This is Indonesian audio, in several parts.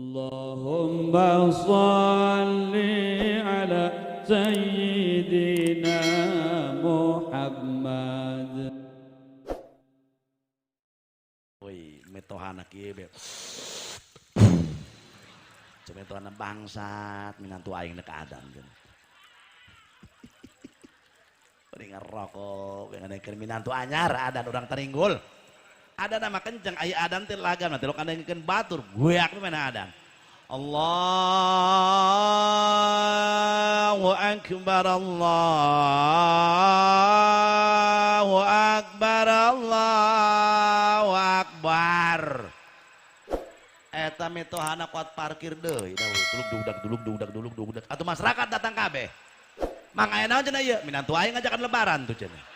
Allahumma salli ala Sayyidina Muhammad. Woi, metohana kieu be. Cemetohana bangsat minantu aing nek adan geun. Bari ngerokok, ngadengkeun minantu anyar adan urang teringgul. Ada nama kenceng aya adan teh lagam nanti lo kandengkeun batur goyak mana adan. Allahu akbar Allahu akbar Allahu akbar. Eta metohana kuat parkir deui duluk dudak atuh masyarakat datang kabeh. Mang aya naon cenah ieu minantu aing ngajakan lebaran tuh cenah.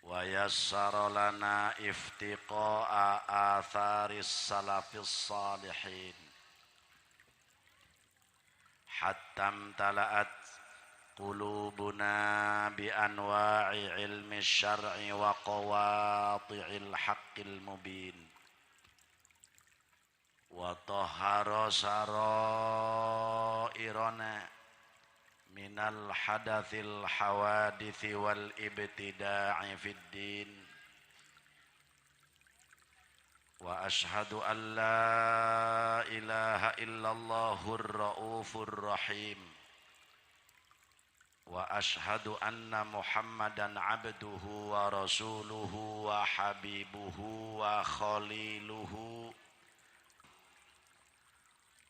Wa yassara lana iftiqa'a atharis salafis salihin hatta tala'at qulubuna bi anwa'i ilmi syar'i wa qawati'il haqqil mubin wa tahhara sarairana minal hadathil hawadithi wal ibtida'i fid din wa ashhadu an la ilaha illallahur raufur rahim wa ashhadu anna muhammadan abduhu wa rasuluhu wa habibuhu wa khaliluhu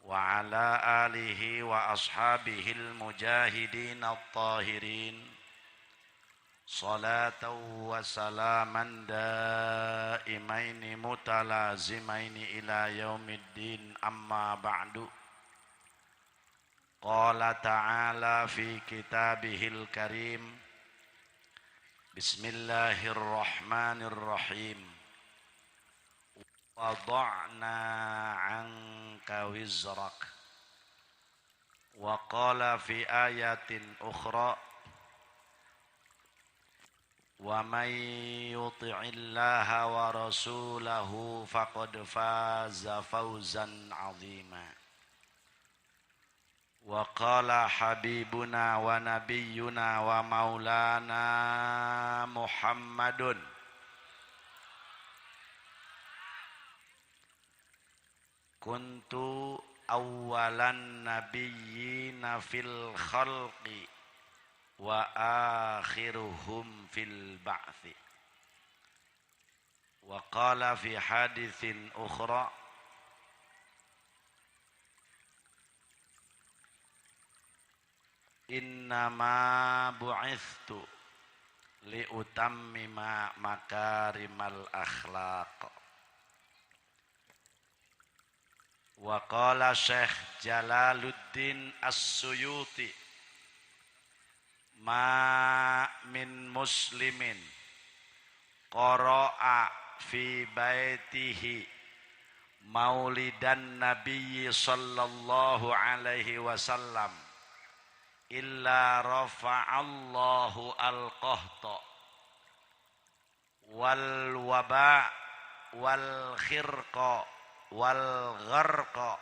wa ala alihi wa ashabihil mujahidin at-tahirin salatan wa salaman daimaini mutalazimaini ila yaumiddin amma ba'du. Qala ta'ala fi kitabihil karim bismillahirrahmanirrahim wada'na 'anka wizrak wa qala fi ayatin ukhra wa may yuti'illaha wa rasulahu faqad faza fawzan 'azima wa qala habibuna wa nabiyyuna wa maulana Muhammadun kuntu awwalan nabiyyina fil khalqi wa akhiruhum fil ba'thi wa qala fi hadithin ukhra innama bu'ithtu li utammima makarimal akhlaq. Wa qala Syekh Jalaluddin As-Suyuti ma min muslimin qara'a fi baitihi maulidan nabiyyi sallallahu alaihi wasallam illa rafa'allahu al-qahta wal waba wal khirqa wal gharqa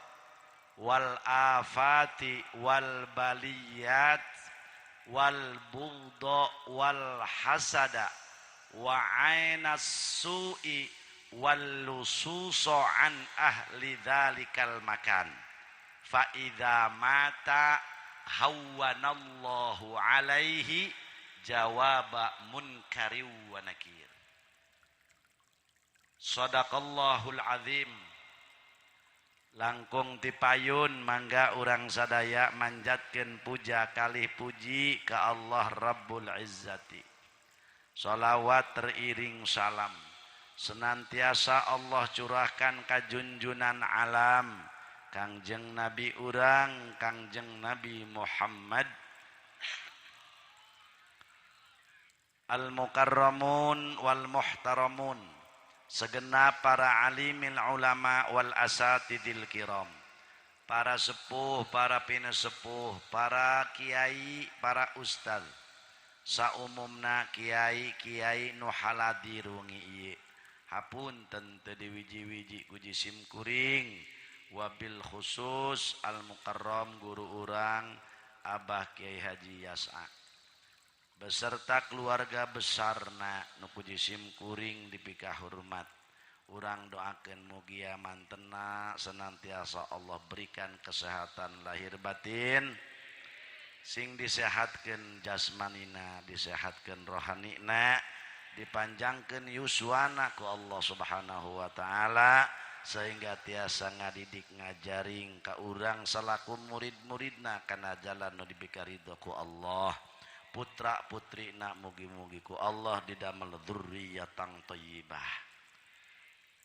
wal afati wal baliyat wal bughda wal hasada wa ainas su'i wal lususa an ahli dzalikal makan fa idza mata hawwanallahu alaihi jawaba munkari wa nakir. Sadaqallahul azim. Langkung tipayun mangga urang sadaya manjatkeun puja kalih puji ka Allah Rabbul Izzati. Shalawat teriring salam senantiasa Allah curahkan ka junjunan alam Kangjeng Nabi urang Kangjeng Nabi Muhammad al-mukarramun wal muhtaramun, segenap para alimil ulama wal asatidil kiram, para sepuh, para pinesepuh, para kiai, para ustad, saumumna kiai-kiai nu haladirungi ieu hapunten teu diwiji-wiji ku jisim kuring wabil khusus al mukarram guru urang Abah Kiai Haji Yasa beserta keluarga besarna nu ku jisim kuring dipika hormat. Urang doakeun mugia mantena senantiasa Allah berikan kesehatan lahir batin sing disehatkeun jasmanina disehatkeun rohanina dipanjangkeun yuswana ku Allah Subhanahu wa taala sehingga tiasa ngadidik ngajaring ka urang salaku murid-muridna kana jalan nu dibika ridho ku Allah. Putra putrina mugi-mugi ku Allah didamel dzurriyyatan thayyibah.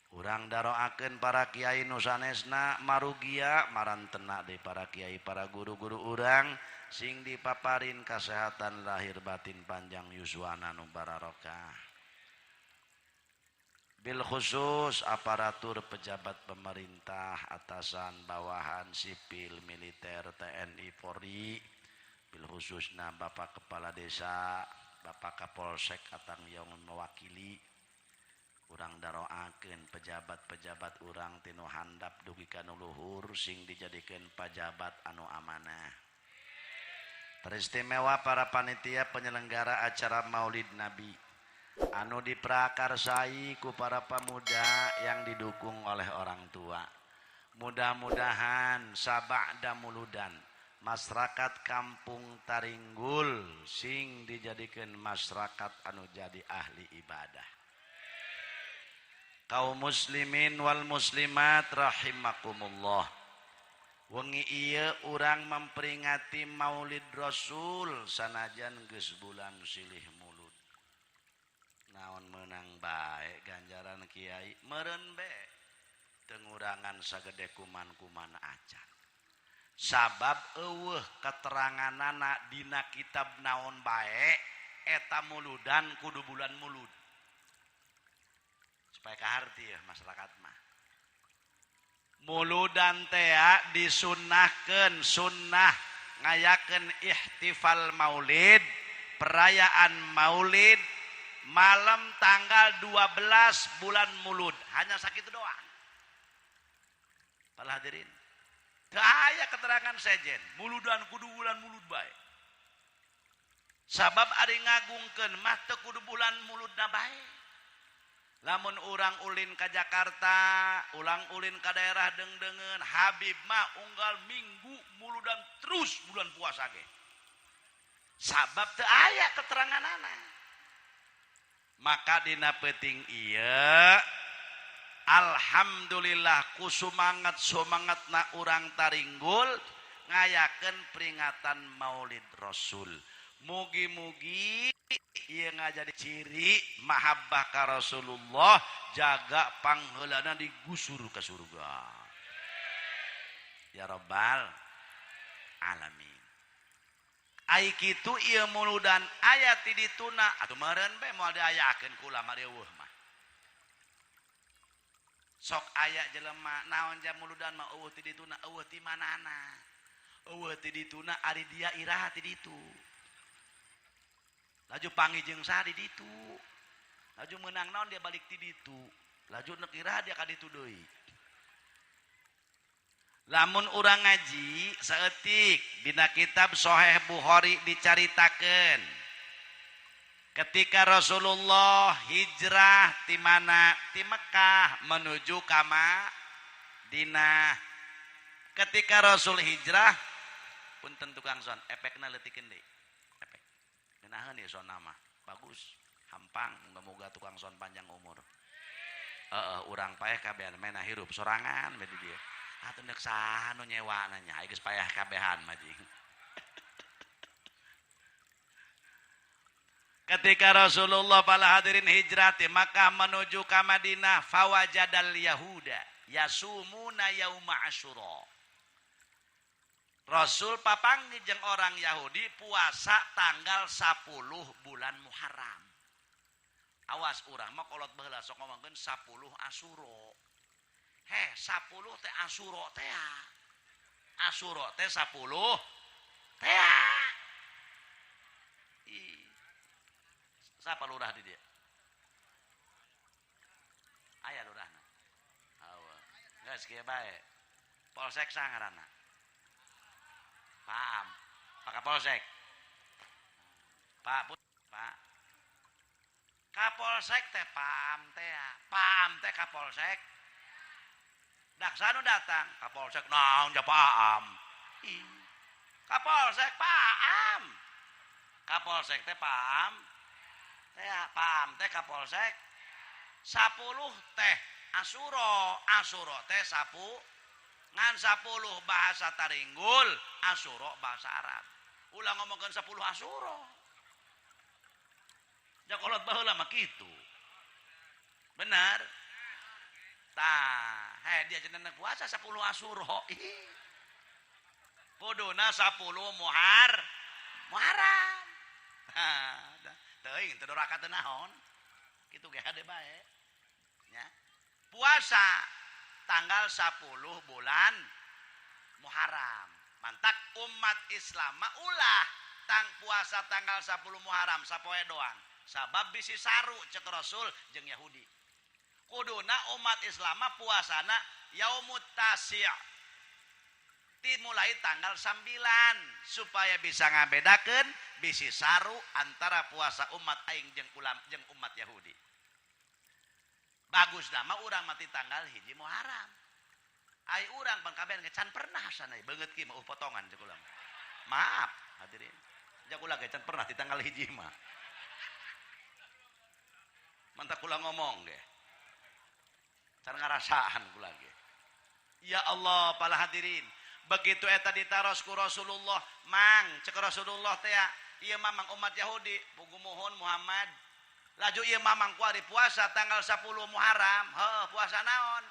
Urang daroakeun para kiai nu sanesna marugia marantena deui para kiai para guru-guru urang sing dipaparin kasehatan lahir batin panjang yuswana nu bararokah. Bil khusus aparatur pejabat pemerintah atasan bawahan sipil militer TNI Polri bil khususna Bapak Kepala Desa Bapak Kapolsek atang yang mewakili urang daroakeun pejabat-pejabat urang tinu handap dugi kana luhur sing dijadikeun pejabat anu amanah. Teristimewa para panitia penyelenggara acara Maulid Nabi anu diprakarsai ku para pemuda yang didukung oleh orang tua. Mudah-mudahan sabada muludan masyarakat kampung Taringgul sing dijadikeun masyarakat anu jadi ahli ibadah. Kaum muslimin wal muslimat rahimakumullah. Wengi ieu urang memperingati Maulid Rasul sanajan geus bulan silih mulud. Naon meunang bae ganjaran kiai meureun bae teu ngurangan sagede kuman-kuman acan. Sabab eueuh keteranganana dina kitab naon bae eta muludan kudu bulan mulud. Supaya kaharti ya masyarakat mah. Muludan teh disunnahkeun sunnah ngayakeun ihtifal maulid, perayaan maulid malam tanggal 12 bulan mulud. Hanya sakitu doang. Para hadirin. Teu aya keterangan sejen, muludan kudu bulan mulud bae. Sabab ari ngagungkeun mah teu kudu bulan muludna bae. Lamun urang ulin ka Jakarta, ulang ulin ka daerah dengdengeun, Habib mah unggal minggu muludan terus bulan puasa ge. Sabab teu aya keteranganana. Maka dina peuting ieu alhamdulillah ku sumangatna urang Taringgul ngayakeun peringatan Maulid Rasul. Mugi-mugi ieu ngajadi ciri mahabbah ka Rasulullah jaga pangheulana digusur ka surga. Ya Rabbal alamin. Ai kitu ieu muludan aya ti dituna atuh meureun bae moal diayakeun ku ulama eueuh mah. Sok aya jelema naon jam muludan mah eueuh ti dituna eueuh ti manana. Eueuh ti dituna ari dia iraha ti ditu. Laju pangijeng sa di ditu. Laju menang naon dia balik ti ditu. Laju neuk iraha dia ka ditu deui. Lamun urang ngaji saeutik dina kitab Sahih Bukhari dicaritakeun ketika Rasulullah hijrah ti mana? Ti Mekah menuju ka Madinah. Ketika Rasul hijrah punten tukang son efekna leutikeun deui. Efek. Genaheun ieu son nama. Bagus. Hampang moga-moga tukang son panjang umur. Urang paeh kabehan mena hirup sorangan we di dieu. Atuh neuk saha nu nyewana nya geus payah kabehan mah jeung. Ketika Rasulullah pala hadirin hijrah ti Makkah menuju ka Madinah fawajadal yahuda yasumuna yauma asyura. Rasul papanggih jeung orang Yahudi puasa tanggal 10 bulan Muharram. Awas urang mah kolot baheula sok ngomongkeun 10 Asyura. 10 teh Asyura teh. Asyura teh 10 teh. Siapa lurah di dia? aya lurahna awa geus kieu bae polsek sangaranna Paam Pak Kapolsek Pak Kapolsek teh Paam teh Kapolsek daksanu datang Kapolsek naon ja Paam Kapolsek Paam Kapolsek teh Paam teh Kapolsek 10 teh Asuro teh sapu ngan 10 bahasa Taringgul Asuro bahasa Arab ulah ngomongkeun 10 Asuro jakolot baheula mah kitu benar tah dia cenah puasa 10 Asuro kuduna 10 Muharram teuing teu doraka teu naon kitu ge hade bae nya puasa tanggal 10 bulan Muharram mantak umat Islam ulah tang puasa tanggal 10 Muharram sapoe doang sabab bisi saru cek Rasul jeung Yahudi kuduna umat Islam puasana yaumut tasya dimulai tanggal 9 supaya bisa ngabedakeun bisi saru antara puasa umat aing jeung umat Yahudi bagus nama urang mati tanggal hiji Muharram ai urang pangkabean can pernah sana beungeut ki mah potongan cek ulang maaf hadirin jak ulah can pernah di tanggal hiji mah mantap kula ngomong ge can ngarasaan kula ge ya Allah para hadirin begitu eta ditaros ku Rasulullah mang cek Rasulullah teh ieu mamang umat Yahudi pugu mohon Muhammad laju ieu mamang kuari puasa tanggal 10 Muharram heuh puasa naon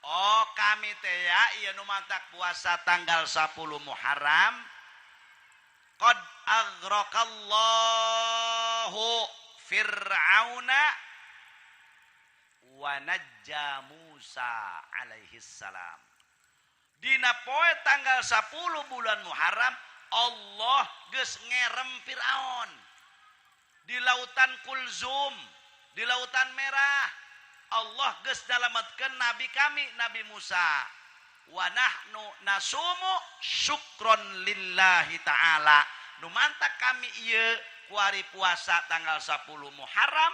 oh kami teh ya ieu nu mantak puasa tanggal 10 Muharram qad aghraqallahu fir'auna wa najja Musa alaihi salam dina poe tanggal 10 bulan Muharram Allah geus ngerem Firaun di lautan Kulzum di lautan Merah Allah geus nyalametkeun nabi kami Nabi Musa wa nahnu nasumu syukron lillahi ta'ala nu mantak kami ieu kuari puasa tanggal 10 Muharram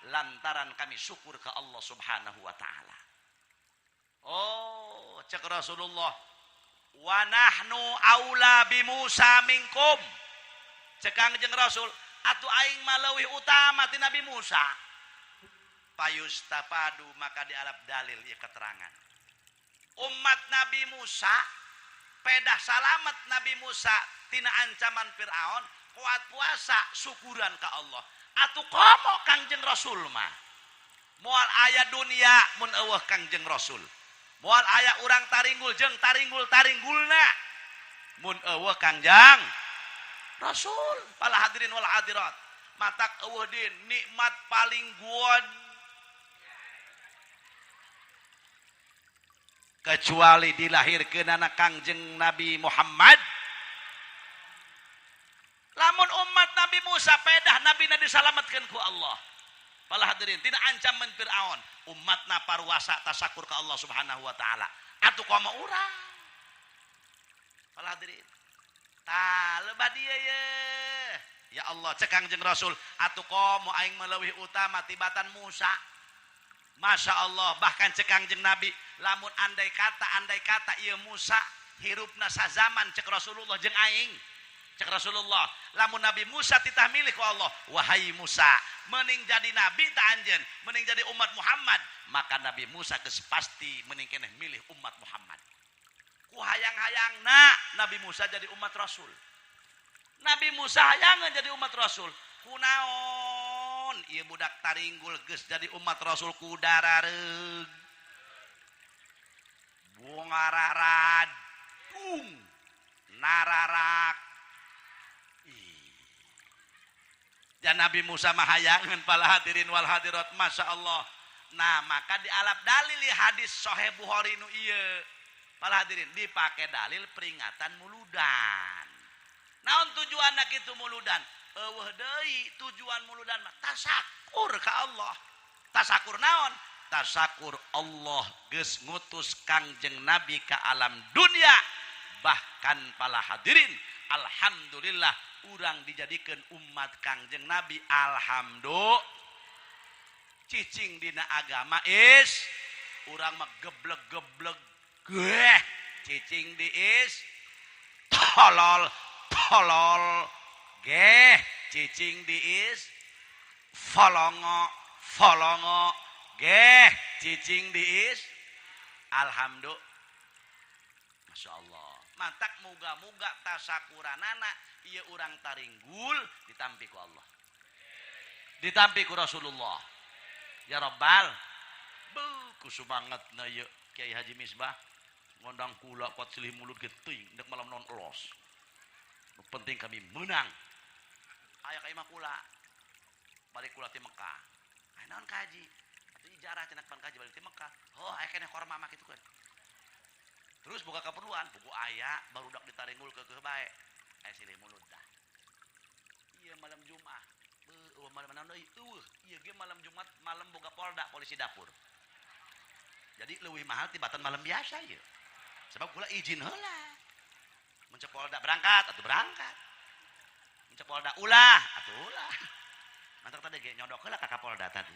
lantaran kami syukur ke Allah Subhanahu wa taala oh cek Rasulullah wa nahnu aula bi Musa minkum cekang jeung Rasul atuh aing mah leuwih utama ti Nabi Musa payustapadu maka dialap dalil ieu keterangan umat Nabi Musa pedah salamet Nabi Musa tina ancaman Firaun kuat puasa syukuran ka Allah atuh komo Kangjeng Rasul mah moal aya dunia mun eueuh Kangjeng Rasul moal aya urang taringgul jeung taringgulna mun eueuh Kangjeng Rasul pala hadirin wal hadirat matak eueuh din nikmat paling good kecuali dilahirkeun anak Kangjeng Nabi Muhammad lamun umat Nabi Musa pedah nabina disalametkeun ku Allah pala hadirin tina ancaman Firaun umatna parwasa tasakur ka Allah Subhanahu wa taala atuh komo urang pala hadirin tah lebah dieu ya Allah cek Kangjeng Rasul atuh komo aing meleuwih utama tibatan Musa Masya Allah bahkan cek Kangjeng Nabi lamun andai kata ieu Musa hirupna sazaman cek Rasulullah jeung aing cek Rasulullah lamun Nabi Musa titah milih ku Allah wahai Musa mending jadi nabi tak anjeun mending jadi umat Muhammad maka Nabi Musa geus pasti mending keneh milih umat Muhammad ku hayang-hayangna Nabi Musa jadi umat Rasul Nabi Musa hayangan jadi umat Rasul kunaon ieu budak taringgul geus jadi umat Rasul ku darareug bungararad dung nararak dan Nabi Musa mahayangan pala hadirin wal hadirat Masya Allah nah maka dialap dalil hadis Sahih Bukhari nu ieu pala hadirin dipake dalil peringatan muludan naon tujuanna kitu muludan eueuh deui tujuan muludan mah tasakur ka Allah tasakur naon tasakur Allah geus ngutus Kangjeng Nabi ka alam dunia. Bahkan para hadirin, alhamdulillah urang dijadikan umat Kangjeng Nabi. Alhamdulillah cicing dina agama is urang mah geblek-geblek geh cicing di is tolol geh cicing di is folongo geh cicing di is. Alhamdulillah, Masya Allah, mantak muga-muga tasakuranana ieu urang taringgul ditampi ku Allah, ditampi ku Rasulullah. Ya Rabbal, kusu banget na ieu Kiai Haji Misbah ngondang kula kuat silih mulut geuting dek malam non elos. Penting kami menang. Aya ka imah kula. Balik kula ti Mekah. Aya naon ka Haji? Atuh ijarah cenah pan kaji balik ti Mekah. Oh, aya keneh korma mah kitu kan. Terus buka keperluan, buku aya barudak ditaringgul keukeuh bae. Aya silih mulut dah. Ieu malam Jumat. Malam naon deui? Ieu ge malam Jumat malam boga polda polisi dapur. Jadi leuwih mahal tibatan malam biasa ieu. Sebab kula izin heula. Mun cek polda berangkat atuh berangkat. Mun cek polda ulah atuh ulah. Mantak tadi ge nyodok heula ka Kapolda tadi.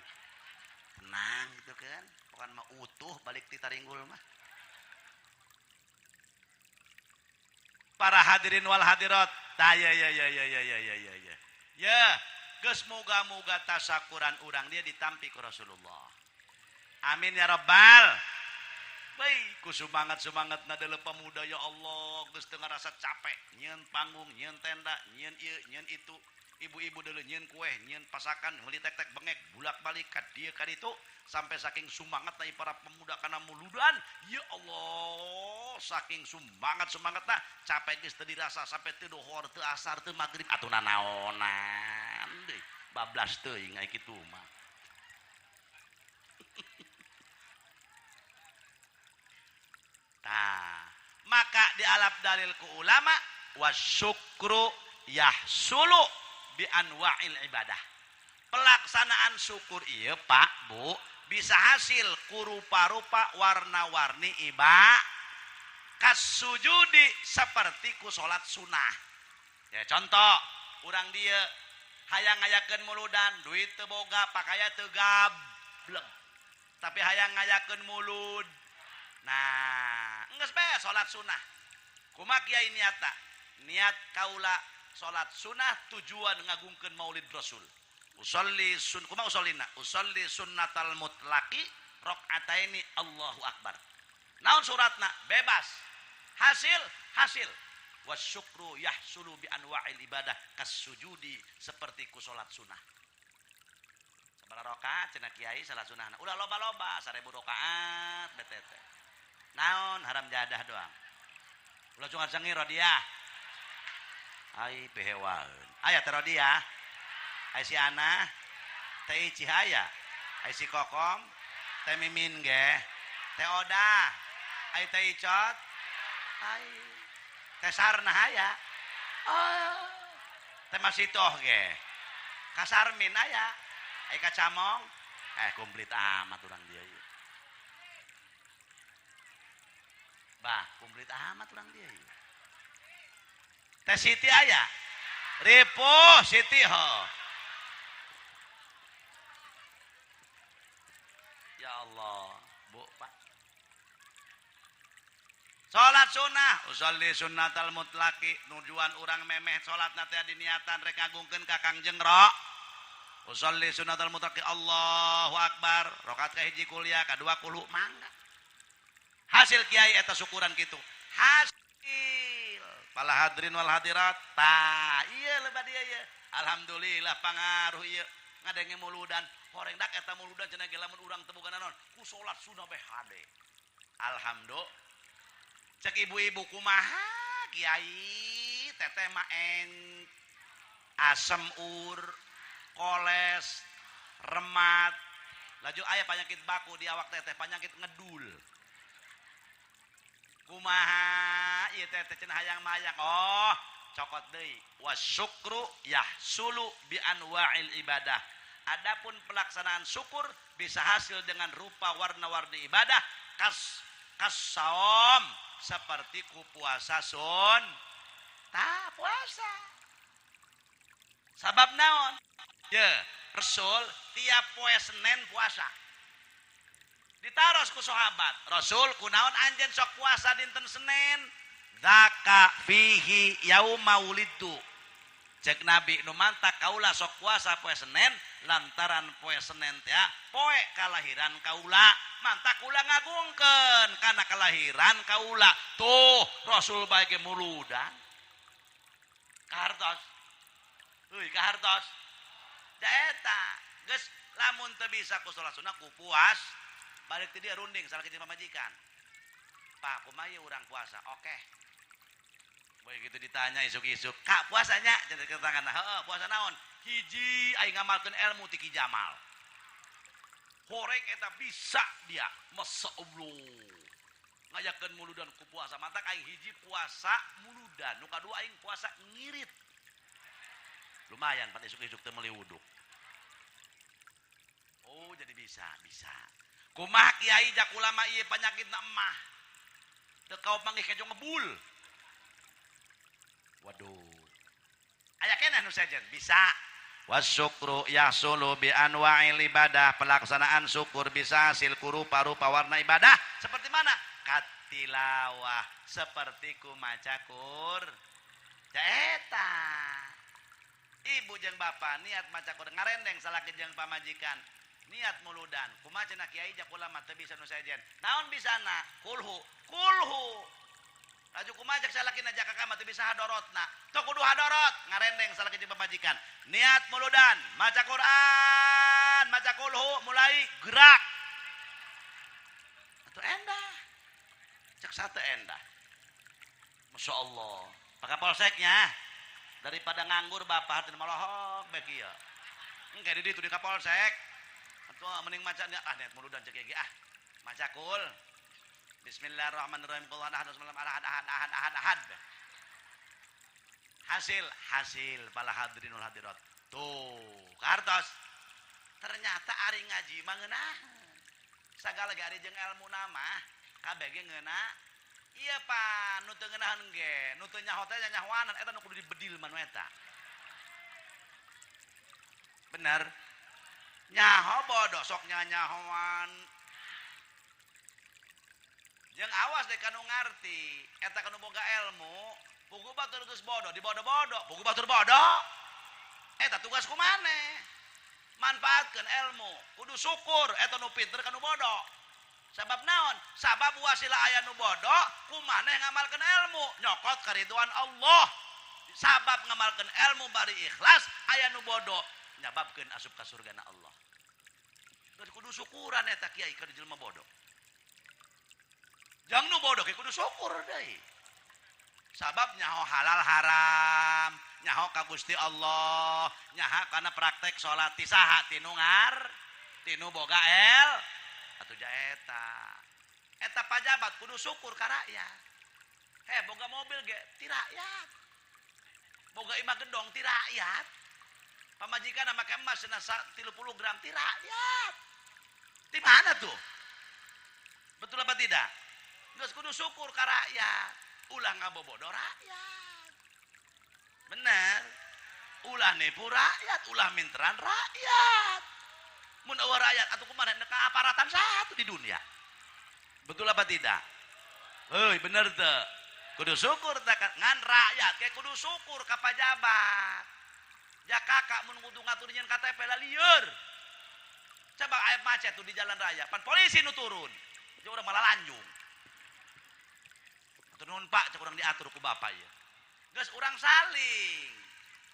Tenang gitu kan. Bukan mah utuh balik ti taringgul mah. Para hadirin wal hadirat. Ya. Ya, geus muga-muga tasakuran urang dia ditampi ku Rasulullah. Amin ya Rabbal. Baik, ku semangat-semangatna deuleu pemuda ya Allah, geus teu ngarasa capek, nyieun panggung, nyieun tenda, nyieun ieu, nyieun itu. Ibu-ibu deuleu nyieun kue, nyieun pasakan, meuli tek-tek bengek, bulak-balik ka dieu ka ditu sampai saking sumangatna para pemuda kana muludan. Ya Allah, saking semangatna capek geus teu dirasa sampai teu dohor, teu asar, teu magrib atuh nanaonan deui. Bablas teuing aya kitu mah. Nah, maka dialap dalil ku ulama wasyukru yahsulu bi anwa'il ibadah. Pelaksanaan syukur ieu Pak Bu bisa hasil ku rupa-rupa warna-warni ibadah kasujudi seperti ku salat sunah. Ya contoh, urang dieu hayang ngayakeun muludan, duit teu boga, pakaya teu gableng. Tapi hayang ngayakeun mulud. Nah, geus bae salat sunah. Kumaha kiai niata? Niat kaula salat sunah tujuan ngagungkeun Maulid Rasul. Kumaha usallina? Usolli sunnatal mutlaqi rakaataini Allahu akbar. Naon suratna? Bebas. Hasil. Wasyukru yahsulu bi anwa'il ibadah kasujudi seperti ku salat sunah. Sabaraha rakaat cenah kiai salat sunahna? Ulah loba-loba 1000 rakaat betete. Naon haram jadah doang. Ulah cungar cengi rodiah. Ai pehewaeun. Aya teh rodiah. Ai si Ana, teh Ici aya. Ai si Kokom, teh Mimin ge. Teh Oda, ai teh Icot. Ai teh Sarna aya. Oh. Teh Masitoh ge. Kasarmin aya. Ai Kacamong. Komplit amat urang dia ieu. Bah, komplit amat urang dia. Teh Siti aya. Ripuh Siti ho. Ya Allah, Bu, Pak. Salat sunnah, usolli sunnatal mutlaqi, nujuan urang memeh salatna teh diniatan rek ngagungkeun ka Kangjeng Usolli sunnatal mutlaqi Allahu akbar, rakaat kahiji kuliah, kadua kulu mangga. Hasil kiai eta syukuran kitu. Hasil. Pala hadirin wal hadirat. Tah, ieu lebat ieu ye. Alhamdulillah pangaruh ieu. Ngadenge muludan, horeng dak eta muludan cenah ge lamun urang teu boga naon, ku salat sunah bae hade. Alhamdulillah. Cek ibu-ibu kumaha kiai teteh mah asem koles, remat. Laju aya penyakit baku di awak teteh, penyakit ngedul. Kumaha ieu teh cenah hayang-mayang. Oh, cokot deui. Wasyukru yahsulu bi anwa'il ibadah. Adapun pelaksanaan syukur bisa hasil dengan rupa warna-warni ibadah kasaom seperti ku puasa sun puasa. Sabab naon? Ya, Rasul tiap poe Senin puasa. Ditaros ku sahabat. Rasul kunaon anjeun sok puasa dinten Senin? Zaka fihi yauma wulidtu. Cek Nabi nu mantap kaula sok puasa poe Senin lantaran poe Senin teh poe kalahiran kaula. Mantap kaula ngagungkeun kana kelahiran kaula. Tuh Rasul bae ge muludan. Kahartos. Euy kahartos. Da eta geus lamun teu bisa ku salat sunah ku puas balik teh dia runding salah kecil pamajikan. Pak kumaha ieu urang puasa? Oke. Boy gitu ditanya isuk-isuk, "Kak puasanya?" Cenah ketangan. "Heeh, puasa naon?" "Hiji aing ngamalkeun ilmu ti Ki Jamal." Horeng eta bisa dia. Masyaallah. Ngajakeun muludan ku puasa. Mantak aing hiji puasa muludan, nu kadua aing puasa ngirit. Lumayan pan isuk-isuk teh meuli wuduk. Oh, jadi bisa. Kumaha kiai jak ulama ieu panyakitna emah. Teu kaop manggih kejo ngebul. Waduh. Aya keneh nu sejen bisa. Wasyukru yahsulu bi anwa'il ibadah. Pelaksanaan syukur bisa hasil rupa-rupa warna ibadah. Seperti mana? Katilawah. Seperti ku maca eta. Ibu jeung bapak niat maca Qur'an ngarendeng salaki jeung pamajikan. Niat muludan. Kumaha cenah kiai jak ulama teu bisa nu sejen. Naon bisana? Kulhu. Laju kumajak salakina jaka kama teu bisa hadorotna. Teu kudu hadorot, ngarendeng salaki jeung pamajikan. Niat muludan, maca Quran, maca kulhu, mulai gerak. Atuh endah. Cek sate endah. Masya Allah. Pakai polseknya. Daripada nganggur bapak hati malohok bae kieu. Engke di ditu di kapolsek. Atuh mending maca niat muludan cek ge Maca kul. Bismillahirrahmanirrahim. Qul ahad. Hasil para hadirinul hadirat. Tuh, kartos. Ternyata ari ngaji mah ngeunaheun. Sagala ge ari jeung ilmu nama kabeh ge ngeuna. Iya Pak, nu teu ngeunaheun ge, nu teu nyaho teh nyahoanan eta nu kudu dibedil manu eta. Bener. Nyaho bodoh sok nyahoan. Jeung awas deh kanu ngarti, eta kanu boga ilmu, pugu batur geus bodoh, dibodoh-bodoh, pugu batur bodoh. Eta tugas ku maneh. Manfaatkeun ilmu, kudu syukur eta nu pinter kanu bodoh. Sabab naon? Sabab wasilah aya nu bodoh, ku maneh ngamalkeun ilmu, nyokot kariduan Allah. Sabab ngamalkeun ilmu bari ikhlas, aya nu bodoh, nyababkeun asup ka surgana Allah. Kudu syukuran eta kiai keur jelema bodoh. Jang nu bodoh ke kudu syukur deui. Sabab nyaho halal haram, nyaho ka Gusti Allah, nyaha kana praktek salat ti saha ti nu tinu boga atuh ja eta. Eta pajabat kudu syukur ka rakyat. Boga mobil ge ti rakyat. Boga imah gedong ti rakyat. Pamajikan make emas cenah 30 gram ti rakyat. Di mana tuh? Betul apa tidak? Geus kudu syukur ka rakyat. Ulah ngabobodo rakyat. Bener. Ulah nipu rakyat, ulah minteran rakyat. Mun eueuh rakyat atuh kumaha neuk aparatan satu di dunia. Betul apa tidak? Heuy, bener teu? Kudu syukur teh ngan rakyat ke kudu syukur ka pajabat. Ja kakak mun kudu ngatur nyeun KTP lah lieur. Coba aya macet tuh di jalan raya, pan polisi nu turun. Jeung urang malah lanjung. Turun Pak, cek urang diatur ku bapak ya. Geus urang saling.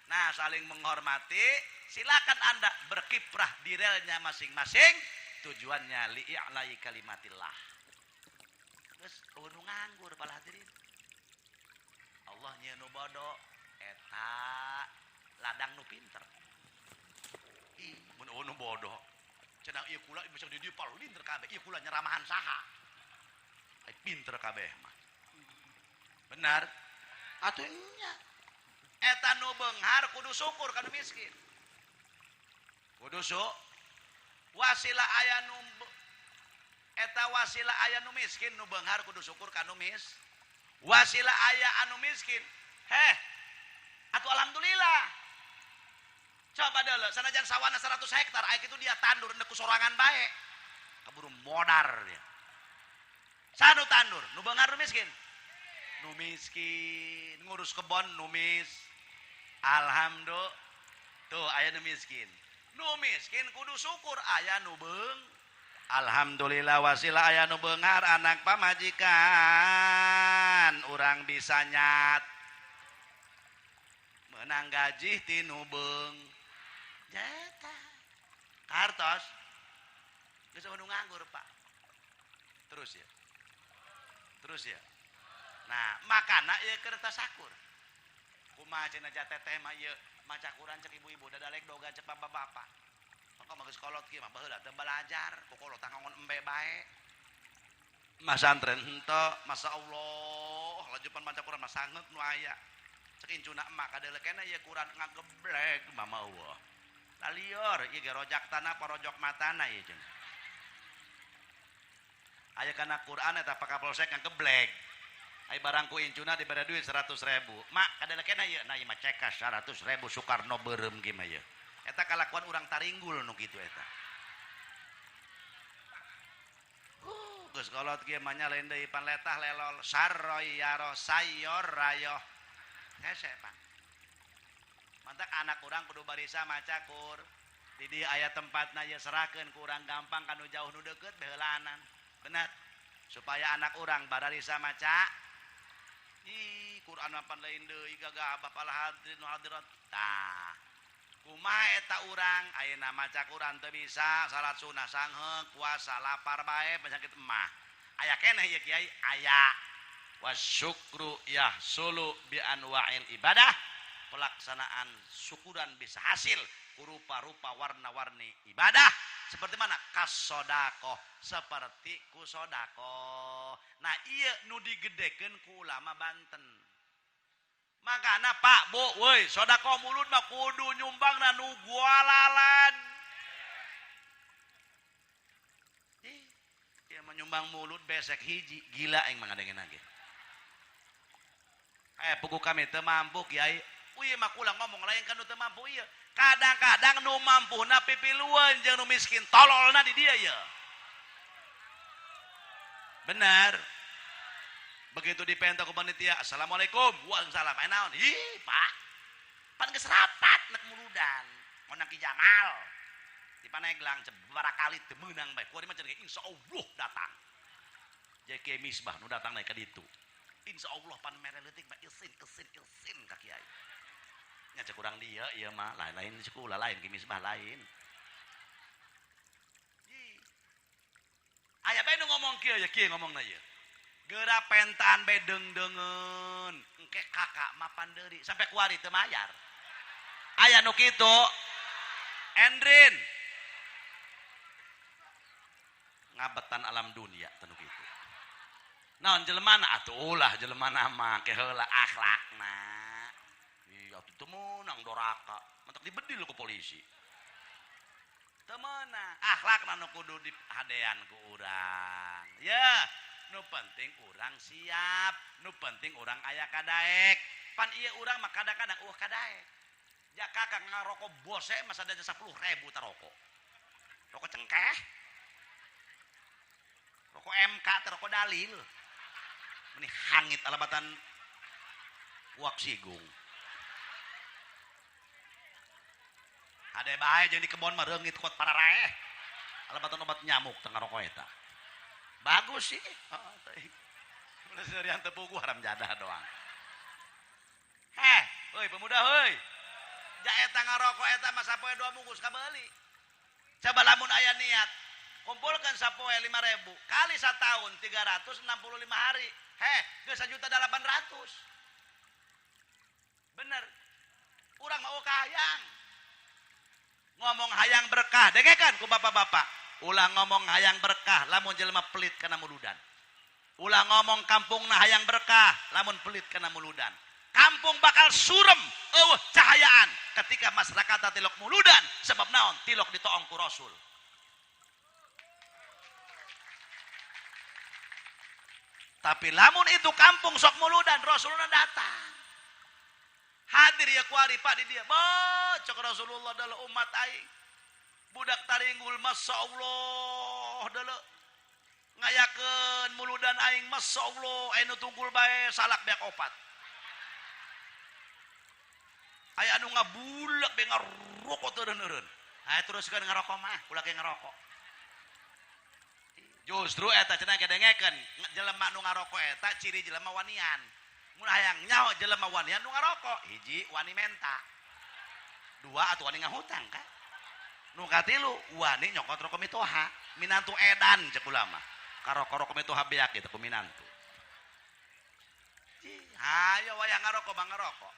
Nah, saling menghormati, silakan Anda berkiprah di relnya masing-masing. Tujuannya li'a'lai kalimatillah. Geus nu nganggur para hadirin. Allah nyieun nu bodoh eta ladang nu pinter. Ih, mun nu bodoh. Cenah ieu kula bisa di dieu palinter kabeh, ieu kula nyeramahan saha. Ai pinter kabeh mah. Benar? Atuh nya. Eta nu beunghar kudu syukur kana miskin. kudu wasilah aya nu eta wasilah aya nu miskin nu beunghar kudu syukur ka nu wasilah aya anu miskin atuh alhamdulillah coba deuleu sanajan sawana 100 hektar aya kitu dia tandur neku sorangan bae kaburu modar dia sanu tandur nu beunghar nu miskin ngurus kebon alhamdulillah tuh aya nu miskin kudu syukur aya nu beung alhamdulillah wasilah aya nu beunghar anak pamajikan urang bisa nyat menang gaji ti nu beung jata kartos geus nu nganggur Pak terus ya nah makana ieu kertas sakur kumaha cenah teteh mah ieu maca Quran cek ibu-ibu dadalek doga cek bapak-bapak maka mah geus kolot kieu mah baheula teu belajar kokolot tangangon embe bae masantren henteu masyaallah lajupan maca Quran mah sangeut nu aya cek incuna emak kadelekena ieu Quran ngageblek mama Allah lalieur ieu ge rojak tanah parojok matana ieu jeung aya kana Quran eta pakapolsek ngageblek ai barangku incuna dibere duit 100.000 mak kadelekena ieu na ieu mah cekas 100.000 Soekarno beureum ge mah ieu eta kalakuan urang taringgul nu kitu eta geus kolot kieu mah nya lain deui pan letah lelol sarroyaro sayor rayoh hese Pak mantak anak urang kudu barisa maca Qur di dieu aya tempatna ieu serahkeun ku urang gampang kanu jauh nu deukeut beheulanan bener supaya anak urang bararisa maca Quran apan lain deui gagabah pala hadirin hadirat tah kumaha eta urang ayeuna maca Quran teu bisa salat sunah sangheug puasa lapar bae penyakit emah aya keneh ieu kiai aya wasyukru yahsulu bi anwa'il ibadah pelaksanaan syukuran bisa hasil rupa-rupa warna-warni ibadah seperti mana kasodako seperti kusodako nah iya nu digedekeun ku ulama Banten makana Pak Bu woi sodako mulut mah kudu nyumbang na nu gualalan iya menyumbang mulut besek hiji gila yang mangadengeun ge pugu kami teu mampu kiai ieu mah kula ngomong lain kan nu teu mampu ieu kadang-kadang nu mampuna pipiluan jeung nu miskin tololna di dia ya benar begitu dipenta ku panitia assalamualaikum waalaikumsalam aya naon ih Pak pan geus rapat nek muludan mun Ki Jamal di Paneglang barakali teu meunang bae kuari mah cenah insyaallah datang jadi kiai misbah nu datang naik ka ditu insyaallah pan mere leutik mah isin ka kiai nya cek urang dia ieu mah lain-lain sekolah lain ki misbah lain aya bae nu ngomong kieu ya kieu ngomongna ieu geura pentaan bae deung-deungeun engke kakak mah pandeuri sampai kuari teu mayar aya nu kitu Endrin ngabetan alam dunia teu nu kitu naon jelemana atuh ulah jelemana mah ke heula akhlakna teu meunang doraka mentek dibedil ku polisi teu meunang akhlakna nu kudu dihadean ku urang ya nu penting urang siap nu penting urang aya kadaek pan ieu urang mah kadang-kadang kadaek ja kakak ngarokok bose masa ada 10.000 ta rokok cengkeh rokok MK teh rokok dalil meni hangit alabatan uak sigung ada bae jeung di kebon mah reungit kot pararaeh alabatan obat nyamuk teu ngarokok eta bagus sih ulah seureun teu puguh haram jadah doang euy pemuda euy ja eta ngarokok eta mah sapoe 2 bungkus kabeuli coba lamun aya niat kumpulkan sapoe 5.000 kali satahun 365 hari geus 1.800.000 bener urang mah hayang ngomong hayang berkah dengekan ku bapak-bapak ulah ngomong hayang berkah lamun jelema pelit kana muludan ulah ngomong kampungna hayang berkah lamun pelit kana muludan kampung bakal surem cahayaan ketika masyarakat tilok muludan sebab naon tilok ditoong ku Rasul. Tapi lamun itu kampung sok muludan Rasulullah datang. Hadir ya kuari Pak di dia. Baca Rasulullah adalah umat aing. Budak taringgul masya Allah adalah ngayakeun muludan aing masya Allah anu tunggul bae salak beak opat. Aya anu ngabulek be ngarokok teu eureun. Aya teruskeun ngarokok mah, ulah ge ngarokok. Justru eta cenah kedengekeun jelema nu ngarokok eta ciri jelema wanian. Mun hayang nyaho jelema wanian nu ngarokok, hiji wani menta. Dua atuh wani ngahutang kan. Nu katilu wani nyokot rokok mitoha, minantu edan cek ulama. Karok-karok mitoha beak kitu ku minantu. Hayo wayang ngarokok bang ngarokok.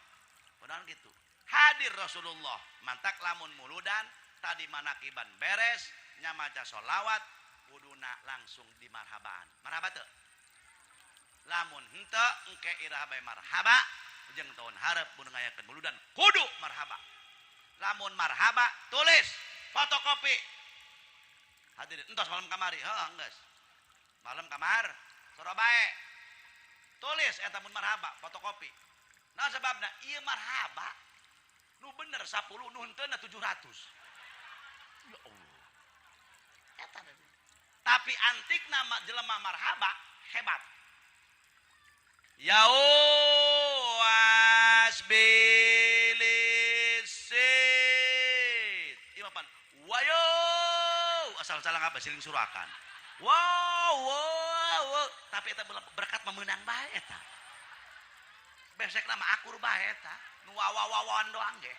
Benar gitu. Hadir Rasulullah, mantak lamun muludan, tadi manakiban beres, nyamaca sholawat, kuduna langsung di marhabaan. Marhaba teu? Lamun henteu engke iraha bae marhaba, jeung tahun hareup mun ngayakeun muludan kudu marhaba. Lamun marhaba tulis fotokopi. Hadirin entos malam kamari, heuh geus. Malam kamar Surabaya. Tulis eta mun marhaba fotokopi. Nah sebabna ieu marhaba nu bener 10 nu henteu 700. Ya Allah. Eta tapi antik nama jelema marhaba hebat. Yawas bilisit. Imapan. Wayo. Asal salah apa siling surakan. Wow. Tapi eta berkat memenang bae eta. Besek nama akur bae eta. Nu wawawan doang ge.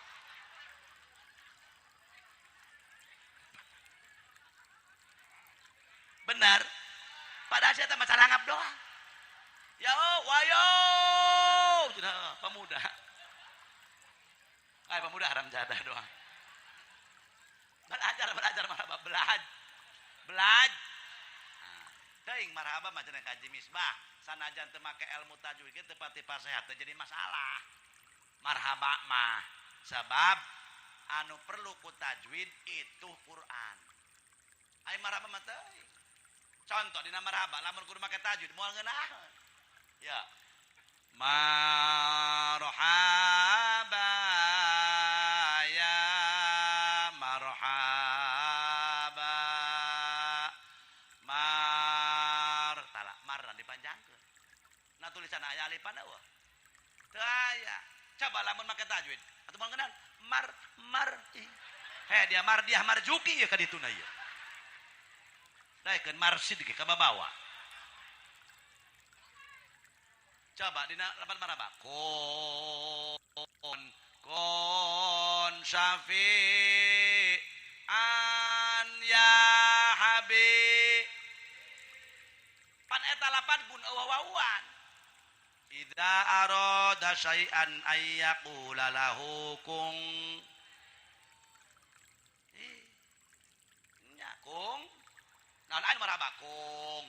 Benar. Padahal saya tambah salangap doang. Ya wayo. Pemuda. Pemuda haram jadah doang. Belajar marhaba belaj. Teuing marhaba mah cenah kaji misbah. Sanajan teu make ilmu tajwid ge teu pati pasehat teu jadi masalah. Marhaba mah sebab anu perlu ku tajwid itu Quran. Ai marhaba mah teuing. Contoh dina marhaba lamun kudu make tajwid moal ngeunaheun. Ya. Marhaba ya marhaba. Tala marran dipanjangkeun. Nah tulisan aya alifan eueuh. Teu aya. Coba lamun make tajwid. Atuh moal ngeunaheun mardi. Dia mardiah marjuki ya ka dituna ieu. Daekeun marsid ge ka babawa. Coba dina lapan marhaba. Kon syafi an ya habib. Pan eta lapan pun eueuh-eueuhan. Idza arada syai'an ayyaqula lahu kun. Nya kung. Naon aya marhaba kung.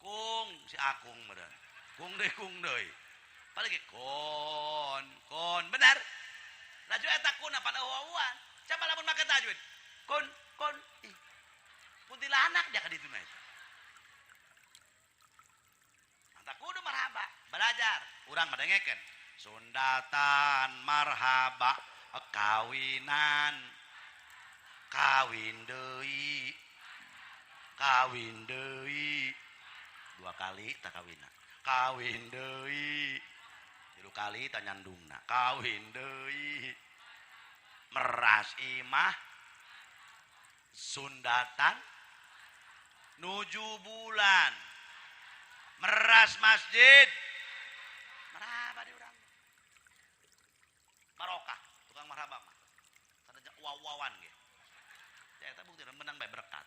Kung si akung meureun. Kung deui. Palagi kon. Benar. Laju eta kun apa eueuhan. Coba lamun make tajwid. Kun. Kuntilanak dia ka dituna eta. Manta kudu marhaba, belajar. Urang madengekeun. Sundatan marhaba kawinan. Kawin deui. 2 kali tak kawina. Kawin deui. 3 kali tak nyandungna. Kawin deui. Meras imah. Sundatan. Nuju bulan. Meras masjid. Marhaba di urang. Barokah. Tukang marhaba mah. Sada wawawan ge. Ya eta bukti menang bae berkat.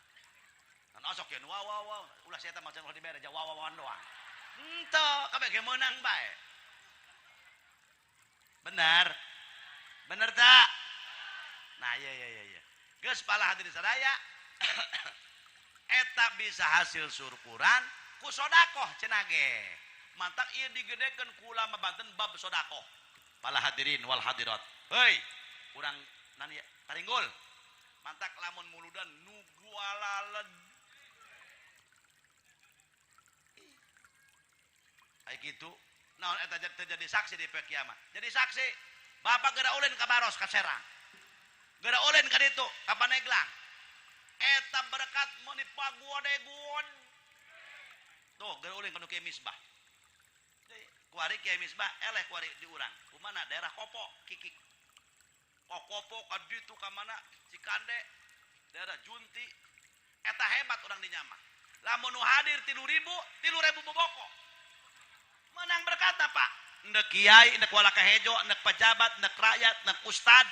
Kan osok ya wow ulah saya macam kalau dibere ja wawawan doang. Henteu kabeh ge meunang bae. Benar tak? Nah iya. Geus pala hadirin sadaya. Eta bisa hasil surpuran ku sodakoh cenage. Mantak ieu digedekeun ku ulama Banten bab sodakoh. Para hadirin wal hadirat. Heuy, urang nani taringgul. Mantak lamun muludan nu gualalen. Ai kitu. Naon eta jadi saksi di poe kiamat. Jadi saksi, bapak geura ulin ka Baros ka Serang. Geura ulin ka ditu ka Paneglang. Eta berkat mun dipaguadegun. Tuh, geura ulin ka nu Kiai Misbah. Kuari Kiai Misbah eleh kuari di urang. Kumana daerah Kopo, Kikik. Kopo ka ditu ka mana Cikande, daerah Junti. Eta hebat urang di nyamah. Lamun nu hadir 3.000 boboko. Menang berkata Pak, ndek kiai, ndek wala kahejo, ndek pejabat, ndek rakyat, ndek ustad,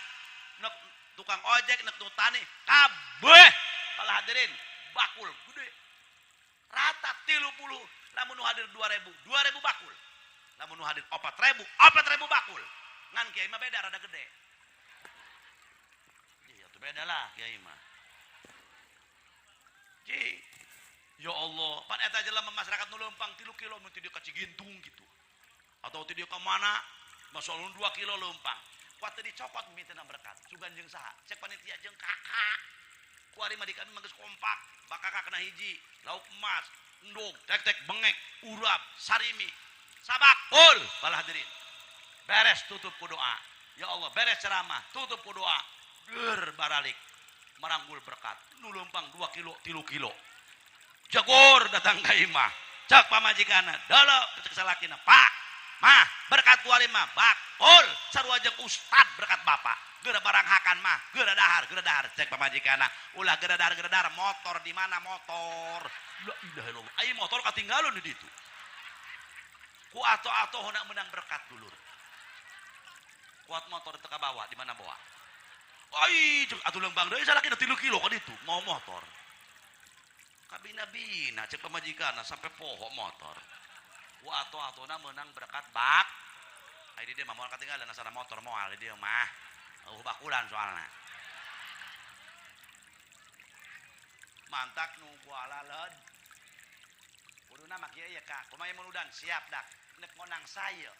ndek tukang ojek, ndek tani, kabeh pala hadirin bakul gede. Rata 30, lamun nu hadir 2.000 bakul. Lamun nu hadir 4.000 bakul. Ngan kiai mah beda rada gede. Iya tuh beda lah kiai mah. Ji ya Allah, pan eta jelema masyarakat nu leumpang 3 kilo mun ti dieu ka Cigintung gitu. Atau ti dieu ka mana? Masalun 2 kilo leumpang. Kuat teh dicokot mimiteuna berkat. Sugan jeung saha? Cek panitia jeung kakak. Kuari mah dikana mah geus kompak. Bakaka kena hiji, lauk emas, endog, tek-tek bengek, urap, sarimi. Sabakul, bala hadirin. Beres tutup ku doa. Ya Allah, beres ceramah, tutup ku doa. Ger baralik. Maranggul berkat. Nu leumpang 2 kilo, 3 kilo. Jagor datang ka imah. Cak pamajikanna, dolo cek salakina, Pak, mah berkat kuari mah bakul sarua jeung ustad berkat bapak. Geura barang hakan mah, geura dahar cek pamajikanna. Ulah geura dahar motor di mana motor? La ilaha illallah. Ai motor katinggalun di ditu. Ku ato-ato hendak menang berkat dulur. Kuat motor teu ka bawa di mana bawa? Ai jeung atuh leumbang deui salakina 3 kilo ka ditu mau motor. Kabina-bina cek pamajikanna sampai poho motor. Ku ato-atona menang berkat bak. Ai di dieu mah moal katinggalan asana motor moal di dieu mah. Bakulan soalna. Mantak nu kualaleun. Kuduna mah kieu ya Kak, kumaha mun udan siap dak. Nek ngonang saya.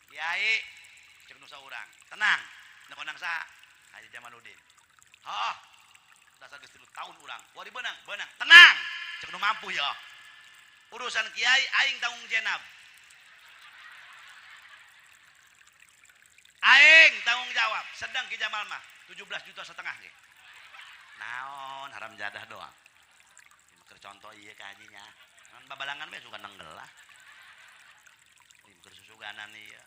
Kiai cek nu saurang. Tenang, nek ngonang saha? Haji Jamaluddin. Hah. Dasar geus 3 tahun urang. Wari beunang. Tenang. Cek nu mampu ya. Urusan kiai aing tanggung jenab. Aing tanggung jawab. Sedang Ki Jamal mah 17,5 juta ge. Naon haram jadah doang. Keur contoh ieu ka hajinya. Ngan babalangan we suka nenggelah. Keur susuganan ieu.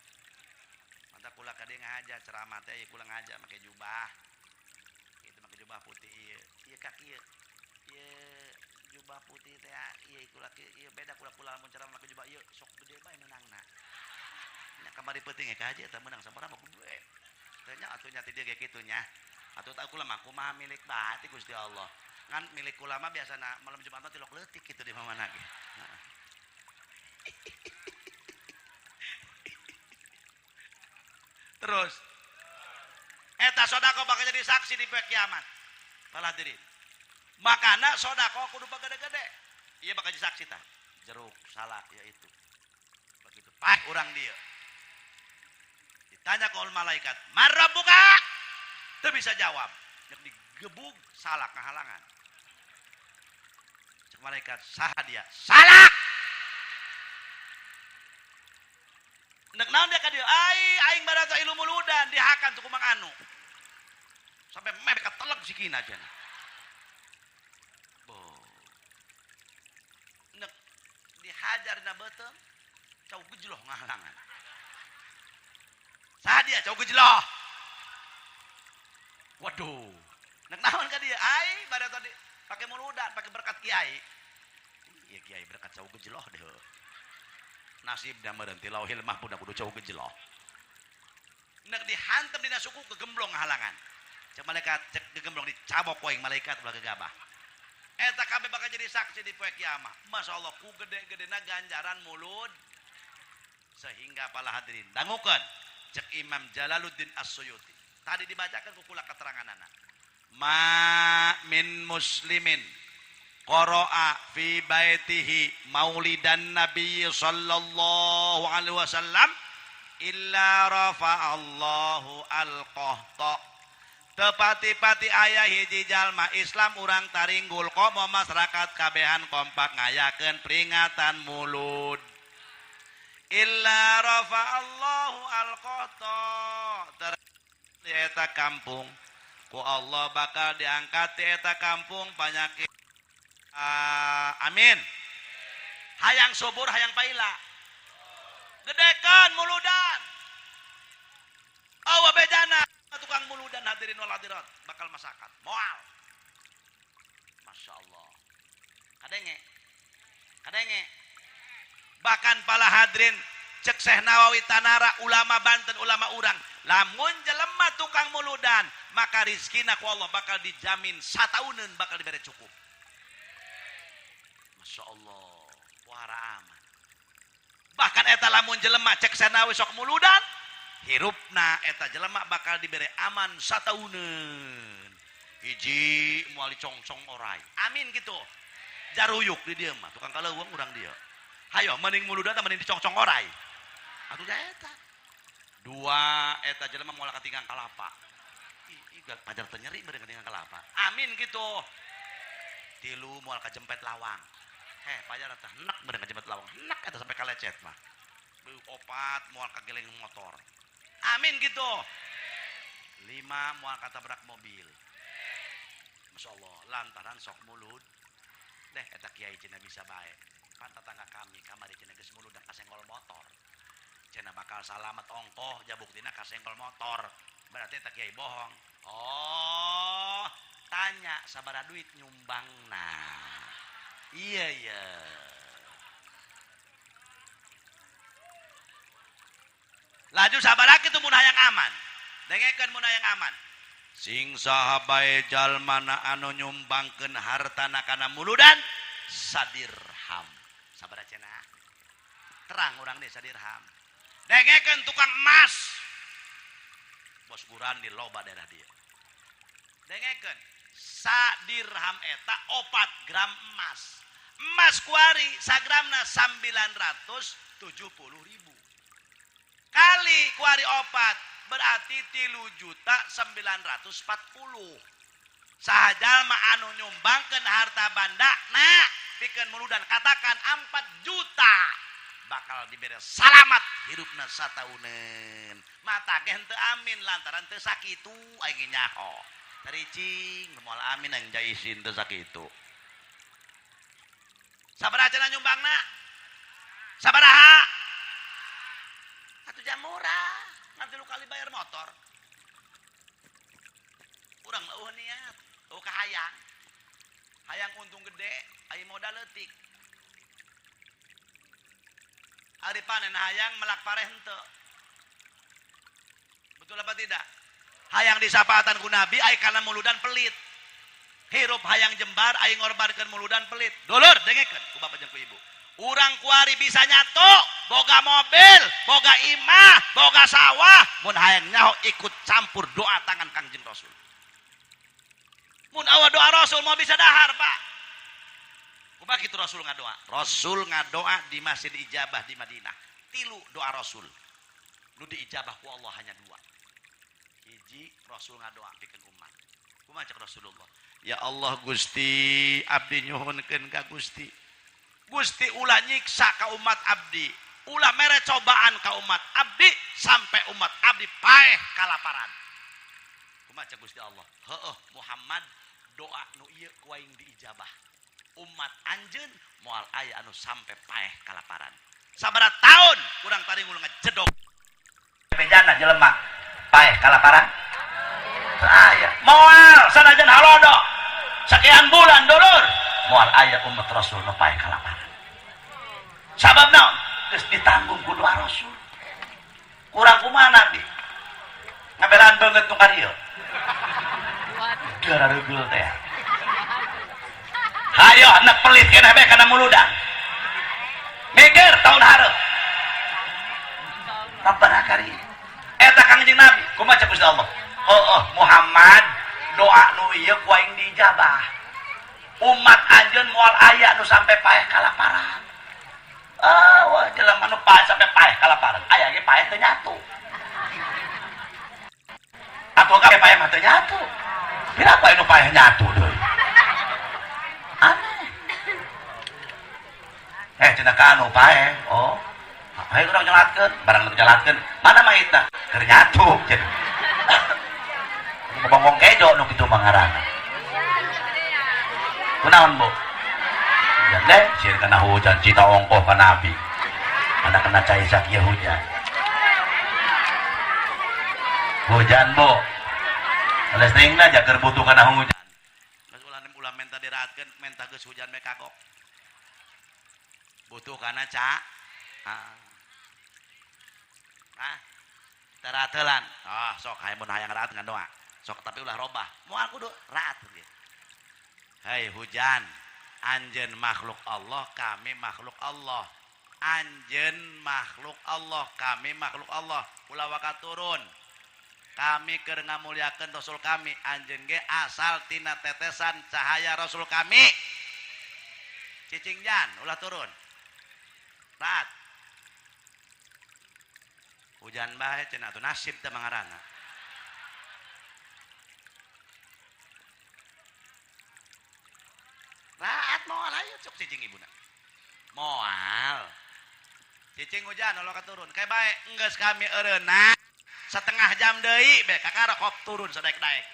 Mantap kula ka dieu ngaja ceramah teh kula ngaja make jubah. Jubah putih ieu kaki ieu jubah putih teh ieu kula ieu beda kula mun cara make jubah ieu sok gede bae meunangna nya kamari peuting ka haji eta meunang sabaraha ku duwe teh nya atuh nya ti dieu ge kitu nya atuh tak kula mah kumaha milik bae ti Gusti Allah ngan milik kula mah biasana malam Jumat mah tilok leutik kitu di mana ge terus eta sodako bakal jadi saksi di poe kiamat. Pala hadirin. Makana sodako kudu bagede-gede. Ieu bakal jadi saksi tah. Jeruk salak ya itu. Begitu pak urang dia. Ditanya ke malaikat, "Man rabbuka?" Teu bisa jawab. Nek digebug salak ngahalangan. Cek malaikat, "Saha dia?" "Salak." Nek naon dia ka dieu? Aing barata ilmu muludan dihakan tuh kumang anu. Sampai meh ka teleg sikina aja. Boh. Nek dihajar dina beuteung, cau gejloh ngahalangan. Saha dia cau gejloh? Waduh. Nek naon ka dieu? Aing barata di pake muludan, pake berkat kiai. Iya kiai berkat cau gejloh deh. Nasib da meureun ti lauhil mahfuz kudu cau gejloh. Nek dihantem dina suku kegemblong halangan. Cek malaikat cek kegemblong dicabok poing malaikat ulah gegabah. Eta kabeh bakal jadi saksi di poe kiamat. Masyaallah ku gede-gedena ganjaran mulud sehingga pala hadirin dangukeun cek Imam Jalaluddin As-Suyuti. Tadi dibacakan ku kula keteranganana. Ma min muslimin qara'a fi baitihi maulidan nabiy sallallahu alaihi wasallam illa rafa'allahu al-qahta. Tepati-pati ayah hiji jalma Islam urang taringgul komo masyarakat kabehan kompak ngayakeun peringatan mulud. Illa rafa'allahu al-qahta. Di eta kampung ku Allah bakal diangkat di eta kampung penyakit. Amin. Hayang subur hayang paila. Gedekan muludan. Awa bejana tukang muludan hadirin wal hadirat bakal masakan moal. Masya Allah. Kadenge. Bahkan pala hadirin cek Syekh Nawawi Tanara ulama Banten ulama urang lamun jelema tukang muludan maka rizkina ku Allah bakal dijamin satauneun bakal dibere cukup. Masya Allah, wara aman. Bahkan eta lamun jelema cek sanawi sok muludan, hirupna eta jelema bakal dibere aman satauneun. Hiji moal dicongcong orai. Amin gitu. Jaruyuk di dieu mah, tukang kaleuweung urang dia. Hayo mending muludan teh mending dicongcong orai. Atuh da eta. Dua eta jelema moal katinggang kalapa. Ih, pajar teh nyeri beureung katinggang kalapa. Amin gitu. Tilu moal kajempet lawang. Pajar teh enak beureung kajempet lawang. Enak eta sampai kalecet mah. Beuk opat moal kageleng motor. Amin gitu. 5 moal katabrak mobil. Masya Allah, lantaran sok mulud. Deh eta kiai cenah bisa bae. Kan tetangga kami kamari cenah geus mulud da kasenggol motor. Cenah bakal salamet ongkoh jabuktina kasenggol motor. Berarti eta kiai bohong. Oh, tanya sabaraha duit nyumbangna. Iya. Laju sabaraha kitu mun hayang aman. Dengekeun mun hayang aman. Sing saha bae jalmana anu nyumbangkeun hartana kana muludan sadirham. Sabaraha cenah? Terang urang deui sadirham. Dengekeun tukang emas. Bos buran di loba daerah dia. Dengekeun sadirham eta 4 gram emas. Emas kuari sagramna 970.000. Kali kuari 4 berarti 3.940.000. Sajalma anu nyumbangkeun harta banda nah pikeun muludan katakan 4 juta bakal diberi salamat hidupna satauneun. Mata ge henteu amin lantaran teu sakitu aing nyaho. Taricing moal amin aing jaisin teu sakitu. Sabaraha cenah nyumbangna? Sabaraha? Atuh jam murah. Nanti lu kali bayar motor. Urang eueuh niat, eueuh kahayang. Hayang untung gede, aya modal leutik. Ari panen hayang melak pareh henteu. Betul apa tidak? Hayang disapaatan ku Nabi aya kana muludan pelit. Hirup hayang jembar aya ngorbankeun muludan pelit. Dulur dengekeun ku bapak jeung ku ibu. Urang kuari bisa nyato, boga mobil, boga imah, boga sawah, mun hayang nyaho ikut campur doa tangan Kangjeng Rasul. Mun awa doa Rasul mau bisa dahar, Pak. Kumaha kitu Rasul ngadoa? Rasul ngadoa di Masjid Ijabah di Madinah. 3 doa Rasul. Nu diijabah ku Allah hanya 2. Hiji Rasul ngadoa pikeun umat. Kumaha cek Rasulullah? Ya Allah Gusti, abdi nyuhunkeun ka Gusti. Gusti ulah nyiksa ka umat abdi, ulah mere cobaan ka umat abdi sampai umat abdi paeh kalaparan. Kumaha cek Gusti Allah? Heueuh Muhammad doa nu ieu ku aing diijabah. Umat anjeun moal aya anu sampai paeh kalaparan. Sabaraha taun urang taringul ngajedog bejana jelema paeh kalaparan? Saya moal sanajan halodo sakian bulan dulur moal aya umat Rasul nu paeh kalaparan. Sabab naon? Geus ditanggung ku doa Rasul. Kurang kumaha Nabi? Ngabelaan beungeut nu ka dieu. Garareugel teh. Hayo anak pelit keneh bae kana muludan. Mikir taun hareup. Rabbana karim. Eta Kangjeng Nabi, kumaha cek Gusti Allah? Muhammad doa nu ieu ku aing diijabah. umat anjeun moal aya nu sampai paeh kalaparan. Wah jelema nu paeh sampai paeh kalaparan aya ge paeh teu nyatu. Atuh ka paeh mah teu nyatu. Kenapa anu paeh nyatu deui? Aneh. Cenah ka anu paeh. Oh. Ayo urang nyelatkeun, barang nu nyelatkeun. Mana maitna? Keur nyatu. Ngomong kedo nu kitu mah ngaranna. Kunaon, Bu? Ya deh, sieun kana hujan cita ongkoh ka nabi. Anak kena cai sakieu hujan. Hujan, Bu. Oleh stingna jaker butuh kana hujan. Geus ulah menta diraatkeun, menta geus hujan me kagok. Butuh kana teratelan. Sok hayang mun hayang raat ngan doa. Sok tapi ulah robah. Moal kudu raat gitu. Hai hujan, anjeun makhluk Allah, kami makhluk Allah. Anjeun makhluk Allah, kami makhluk Allah. Ulah waka turun. Kami keur ngamulyakeun Rasul kami. Anjeun ge asal tina tetesan cahaya Rasul kami. Cicingjan, ulah turun. Raat. Hujan bae cenah atuh nasib teh mangarana. Raat moal ayo cok cicing ibuna. Moal. Cicing hujan ulah katurun. Kae bae enggeus kami eureuna setengah jam deui be kakara kop turun sadaek-daek.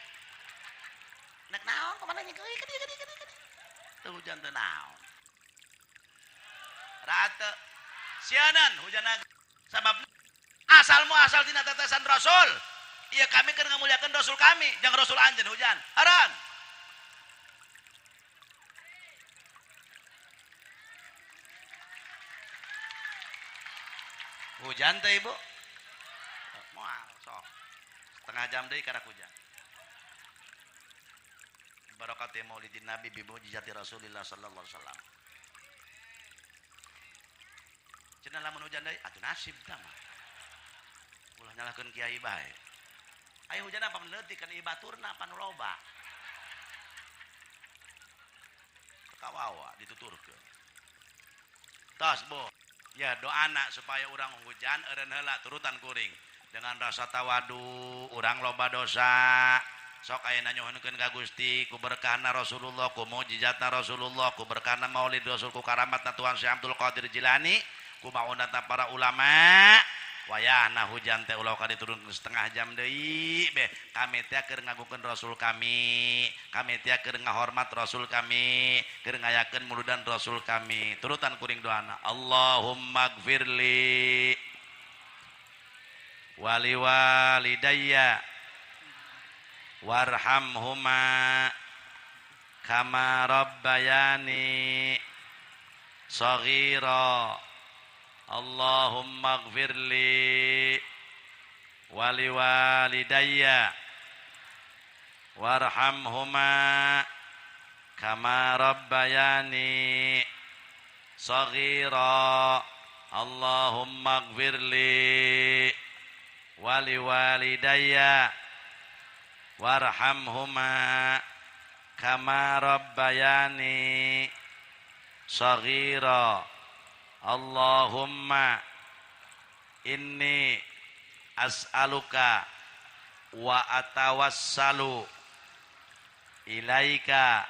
Nek naon kumana nya keuy kedi. Teu hujan teu naon. Raat teu sieunan hujanna sabab asal tina tetesan Rasul. Iya kami keur ngamulyakeun Rasul kami, jeung Rasul anjeun hujan. Aran. Hujan teh Ibu. Moal sok. Setengah jam deui kada hujan. Barakati Maulidin Nabi bi mujizati Rasulillah sallallahu alaihi wasallam. Cenah lamun hujan deui atuh nasib tah mah. Ulah nyalahkeun kiai bae. Aya hujan apa leutik kan ibaturna apa nu loba. Kawawa dituturkeun. Tos Bu. Ya doana supaya urang hujan eureun heula turutan kuring. Dengan rasa tawadu, urang loba dosa. Sok ayeuna nyuhunkeun ka Gusti ku berkahna Rasulullah, ku mukjizatna Rasulullah, ku berkahna Maulid Rasul, ku karamatna Tuhan Syekh Abdul Qadir Jilani, ku maunatna para ulama. Wayahna hujan teh ulah ka diturunkeun setengah jam deui be kami teh keur ngagukeun Rasul kami teh keur ngahormat Rasul kami keur ngayakeun muludan Rasul kami turutan kuring doana Allahumma gfirli wali walidayya warhamhuma kama rabbayani shaghira Allahumma gfirli wali walidayya warhamhuma kama rabbayani shaghira Allahumma gfirli wali walidayya warhamhuma kama rabbayani shaghira Allahumma inni as'aluka wa atawassalu ilaika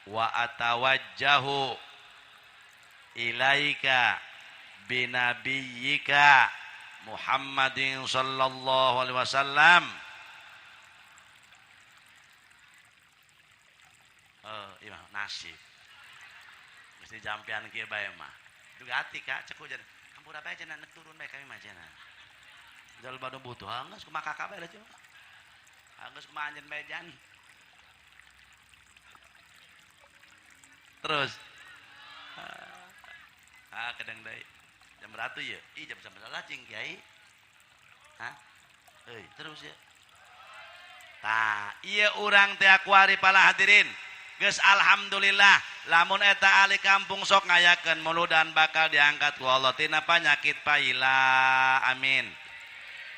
wa atawajjahu ilaika binabiyyika Muhammadin sallallahu alaihi wasallam. Iya nasib mesti jampian kieu bae mah juga hati kak cek hujan hampura bae cenah nek turun bae kami mah cenah jal badu butuh geus kumaha kakak bae lah cenah geus kumaha anjeun bae jan terus kadang deui jam beratu ya jam 11 cing kiai terus ya tah ieu urang teh akuari pala hadirin geus alhamdulillah lamun eta ahli kampung sok ngayakeun muludan bakal diangkat ku Allah tina panyakit paila amin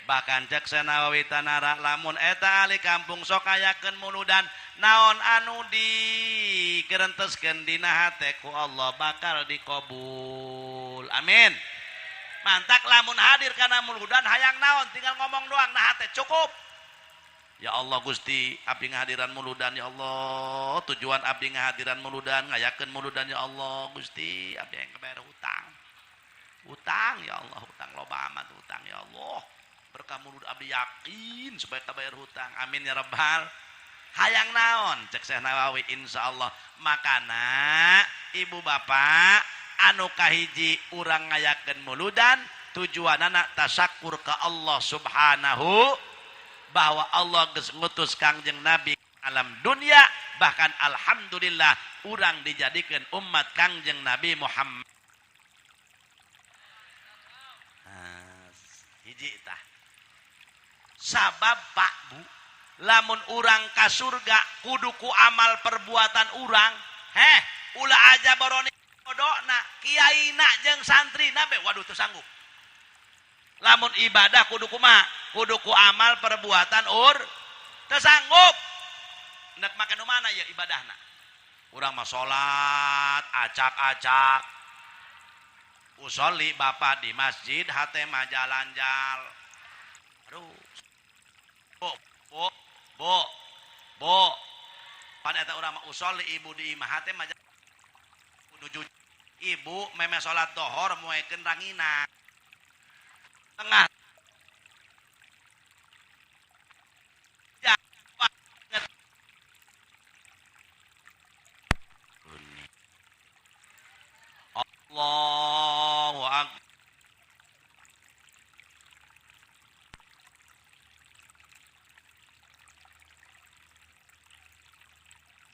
bahkan cek Senawawi Tanara lamun eta ahli kampung sok ngayakeun muludan naon anu dikerenteskeun dina hate ku Allah bakal dikabul. Amin. Mantak lamun hadir kana muludan hayang naon tinggal ngomong doang nah hate cukup. Ya Allah Gusti abdi ngahadiran muludan ya Allah, tujuan abdi ngahadiran muludan ngayakeun muludan ya Allah Gusti abdi yang kebayar hutang ya Allah, hutang loba amat hutang ya Allah, berkah mulud abdi yakin supaya kebayar hutang. Amin ya rabbal. Hayang naon cek Syekh Nawawi insyaallah. Makana ibu bapak anu kahiji urang ngayakeun muludan tujuanana tasyakur ka Allah subhanahu bahwa Allah geus ngutus Kangjeng Nabi alam dunia, bahkan alhamdulillah urang dijadikeun umat Kangjeng Nabi Muhammad. Hiji tah sabab Pak Bu lamun urang ka surga kudu ku amal perbuatan urang ulah aja boroni kodona kiaina jeung santrina be waduh teu sanggup. Lamun ibadah kudu kumaha? Kudu ku amal perbuatan teu sanggup. Hendak make nu mana ya ibadahna? Urang mah salat, acak-acak. Usolli bapak di masjid, hate mah jalan-jal. Aduh. Bo. Pan eta urang mah usolli ibu di imah hate mah kudu ibu meme salat dohor moekeun rangina. Tengah Allahu Akbar.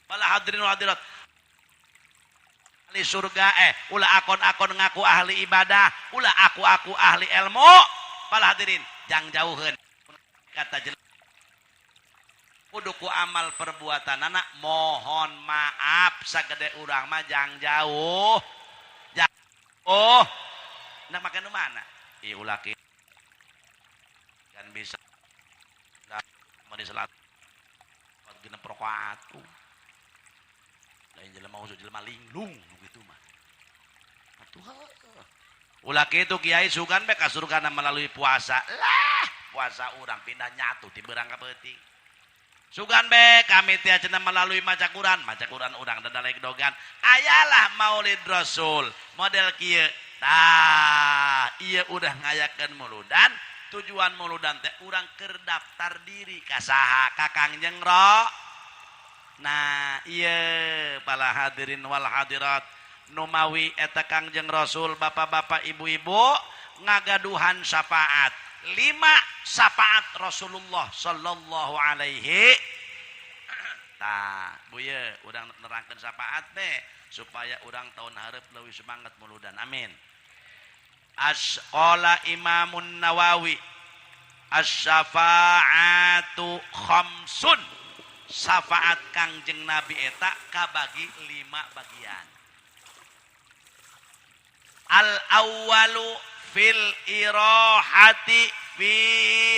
Para hadirin wal hadirat ahli surga ulah akon-akon ngaku ahli ibadah, ulah aku ahli ilmu. Para hadirin jang jauheun kata jelas kudu ku amal perbuatan anak mohon maaf sagede urang mah jang jauh nak makan di mana ulah kan bisa mau di salat genep rakaat lain jelema usuk jelema linglung gitu mah atuh ulah kitu kiai sugan be ka surgana melalui puasa lah puasa urang pindah nyatu ti beurang ka peuting sugan be kami teh cenah melalui maca Quran urang dadalek dogan ayalah maulid rasul model kieu tah ieu udah ngayakeun muludan tujuan muludan teh urang keur daftar diri ka saha ka Kangjeng nah ieu para hadirin wal hadirat numawi eta Kangjeng Rasul bapak-bapak ibu-ibu ngagaduhan syafaat 5 syafaat Rasulullah sallallahu alaihi tah buye urang nerangkeun syafaat teh supaya urang tahun hareup leuwih semangat muludan amin. Qala Imamun Nawawi asy-syafa'atu khamsun syafaat Kangjeng Nabi eta kabagi 5 bagian. Al awwalu fil irahati fi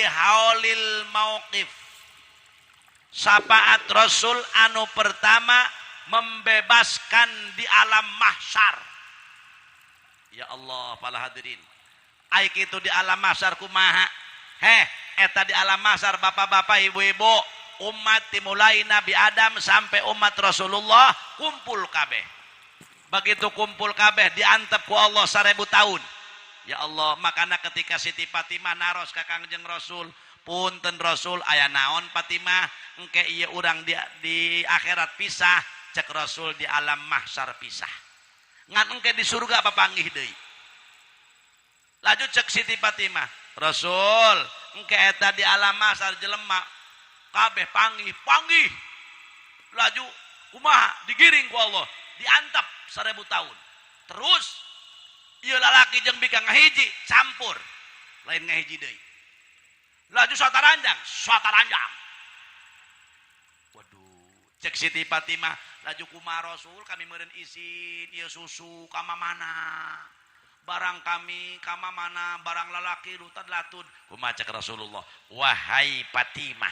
haulil mauqif. Syafaat Rasul anu pertama membebaskan di alam mahsyar. Ya Allah para hadirin ai kitu di alam mahsyar kumaha eta di alam mahsyar bapak-bapak ibu-ibu umat dimulai Nabi Adam sampai umat Rasulullah kumpul kabeh. Begitu kumpul kabeh diantep ku Allah 1000 tahun. Ya Allah, makana ketika Siti Fatimah naros ka Kangjeng Rasul, punten Rasul aya naon Fatimah, engke ieu urang di akhirat pisah, cek Rasul di alam mahsyar pisah. Ngan engke di surga papanggih deui. Laju cek Siti Fatimah, Rasul, engke eta di alam mahsyar jelema kabeh panggih. Laju kumaha digiring ku Allah, diantep 1000 tahun. Terus ieu lalaki jeung bika ngahiji campur, lain ngahiji deui. Laju sataranjang. Waduh, cek Siti Fatimah, laju kumaha Rasul kami meureun isin ieu susu ka mana? Barang kami ka mana? Barang lalaki lutad latud. Kumaha cek Rasulullah, wahai Fatimah,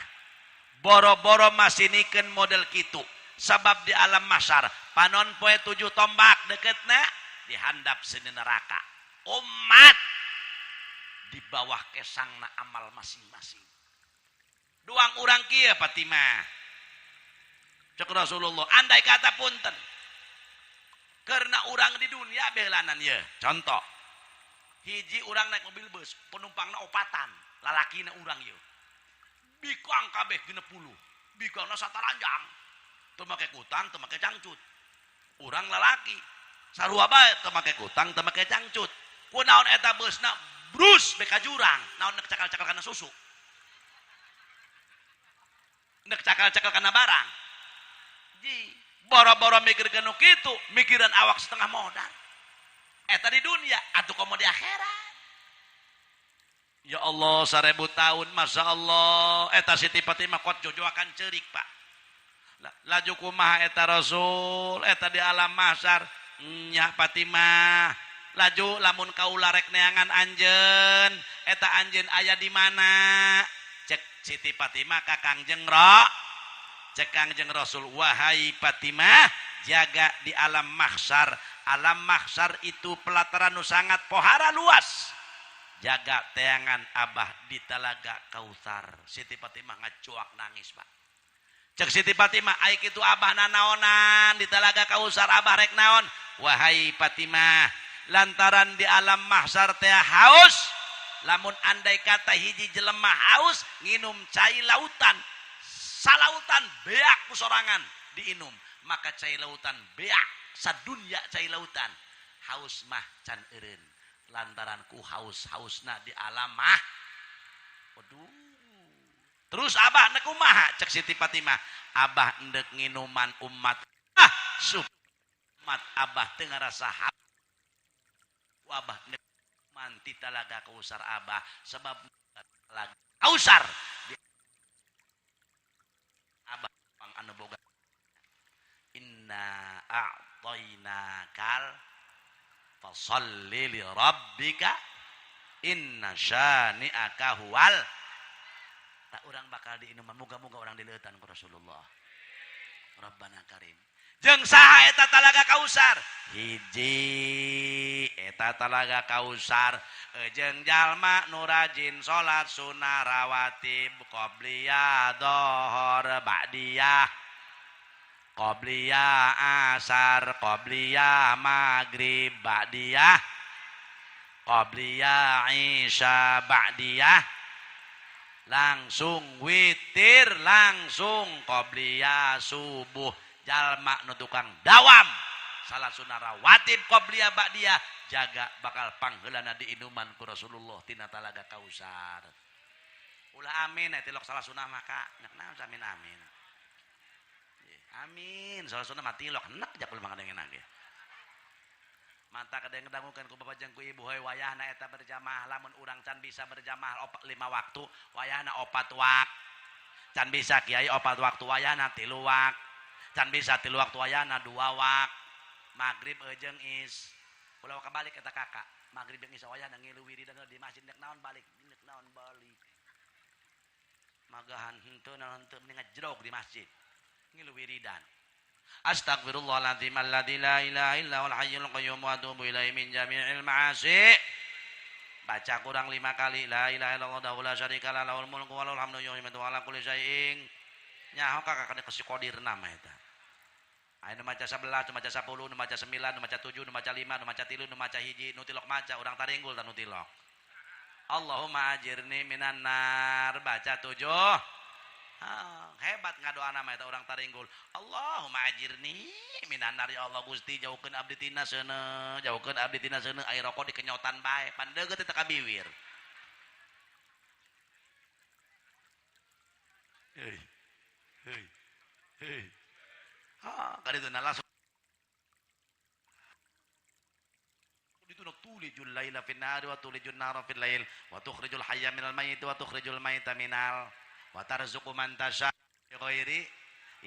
boro-boro masinikeun model kitu sabab di alam mahsyar panon poe 7 tombak deketna dihandap seni neraka umat di bawah kesangna amal masing-masing duang urang kieu Fatimah cek Rasulullah andai kata punten karena urang di dunia belanan ya contoh hiji urang naik mobil bus penumpangna opatan lalakina urang ya bikang kabeh 60 bikangna sataranjang teu make kutang teu make cangcut urang lalaki sarua bae teu make kutang teu make cangcut kunaon eta busna brus beka jurang naon nek cakal-cakal kana susu nek cakal-cakal kana barang ji boro-boro mikir nu kitu mikiran awak setengah modal eta di dunia atuh komo di akhirat ya Allah 1000 tahun Masya Allah eta Siti Fatimah kot jojoakan ceurik Pak laju kumaha eta Rasul eta di alam mahsyar nya Fatimah laju lamun kaula rek neangan anjeun eta anjeun aya di mana cek Siti Fatimah ka Kangjeng cek Kangjeng Rasul wahai Fatimah jaga di alam mahsyar itu pelataran nu sangat pohara luas jaga teangan abah di Talaga Kautsar Siti Fatimah ngacuak nangis Pak cek Siti Fatimah ai kitu abah naonan di Talaga Kautsar abah rek naon wahai Fatimah lantaran di alam mahsyar teh haus lamun andai kata hiji jelema haus nginum cai lautan salautan beak kusorangan diinum maka cai lautan beak sadunya cai lautan haus mah can eureun lantaran ku haus-hausna di alam mah waduh terus abah nek kumaha cek Siti Fatimah abah endek nginuman umat umat abah teu ngarasa haus abah endek manti Talaga Kautsar abah sebab Talaga Kautsar abah pang anu boga inna a'tainakal fasalli li rabbika inna syani'aka huwal tak urang bakal diinuman muga-muga urang dileutan ku Rasulullah Rabbana Karim jeung saha eta Talaga Kautsar hiji eta Talaga Kautsar jeung jalma nu rajin salat sunah rawatib qobliyah dzohor ba'diyah qobliyah asar qobliyah maghrib ba'diyah qobliyah isya ba'diyah langsung witir langsung qobliyah subuh jalma nu tukang dawam salat sunah rawatib qobliyah ba'diyah jaga bakal pangheulana di inuman ku Rasulullah tina Talaga Kautsar ulah amin aya tilok salat sunah maka nek naon amin amin amin salat sunah mati lok nek jak ulah mangadengen ge mata kadang dangukeun ku bapak jeung ku ibu heuy wayahna eta berjamaah lamun urang can bisa berjamaah 5 waktu wayahna 4 waktu can bisa kiai 4 waktu wayahna 3 waktu can bisa 3 waktu wayahna 2 waktu maghrib jeung is ulah kabalik eta kakak maghrib jeung isya wayahna ngilu wiridan di masjid nek naon balik magahan henteu naon henteu mending ngajrog di masjid ngilu wiridan astagfirullahaladzim alladzi la ilaha illa huwal hayyul qayyum wa atubu ilaihi min jami'il ma'asi baca kurang 5 kali la ilaha illallah wa la syarika lah lahul mulku wa lahul hamdu yuhyi wa ala kulli syai'in nyaho kakak kana kasih qadirna mah eta aya nu maca 11 nu maca 10 nu maca 9 nu maca 7 nu maca 5 nu maca 3 nu maca hiji nu tilok maca urang taringgul tanu tilok Allahumma ajirni minan nar baca 7 hebat ngadoana mah eta urang taringgul Allahumma ajirni minan nar ya Allah Gusti jauhkeun abdi tina seuneu jauhkeun abdi tina seuneu ai rokok dikenyotan bae pan deugeut teh ka biwir hei kadituna langsung ditunuk tulijul laila fin nahari wa tulijun nahara fil lail wa tukhrijul hayya minal mayyit wa tukhrijul mayyita minal wa tarzuqu man tasha bi ghairi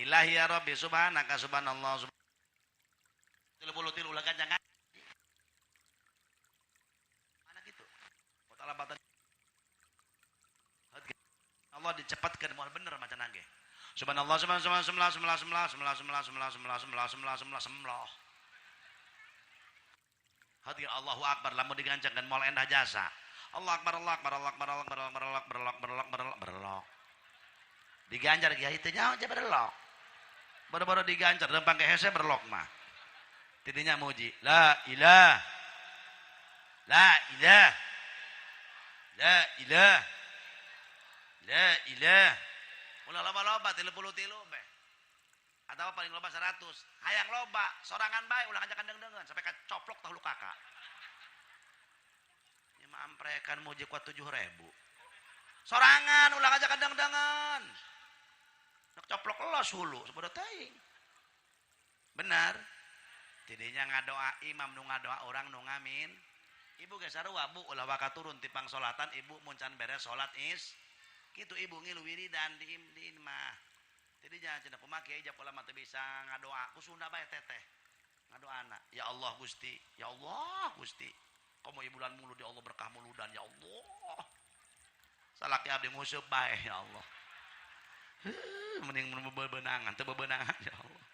ilahi ya rabbi subhanaka subhanallah tilu ulah ganjang mana gitu kota labatan Allah dicepatkeun moal bener macan nage Subhanallah semlah. Hati Allahu Akbar lamun digancangkan moal endah jasa. Allah Akbar Allah Akbar Allah Akbar Allah Akbar Allah Akbar Allah Akbar Allah Akbar Allah Akbar Allah berlok. Diganjar kiai teh nyaho aja berlok. Baru-baru diganjar lempang ke hese berlok mah. Tidinya muji la ilah la ilah la ilah la ilah. Ulah loba-loba 33 beh. Atau paling loba 100. Hayang loba, sorangan bae ulah ngajakan deng-dengan sampai kacoplok tahu kakak. Ieu mah amprekan muji kuat 7.000. Sorangan ulah ngajakan deng-dengan. Nak coplok los hulu sabada teuing. Benar. Tidinya ngadoa imam nu ngadoa orang nu ngamin. Ibu ge sarua bu ulah waka turun ti pangsolatan ibu muncan beres salat is. Kitu ibu ngilu wiridan di mah. Jadi jangan cenah kumaha kiai jak ulama teu bisa ngadoa ku Sunda bae teteh. Ngadoana, ya Allah Gusti, ya Allah Gusti. Komo bulan mulu di Allah berkah muludan ya Allah. Salaki abdi nguseup bae ya Allah. Mending bebenangan, teu bebenangan ya Allah.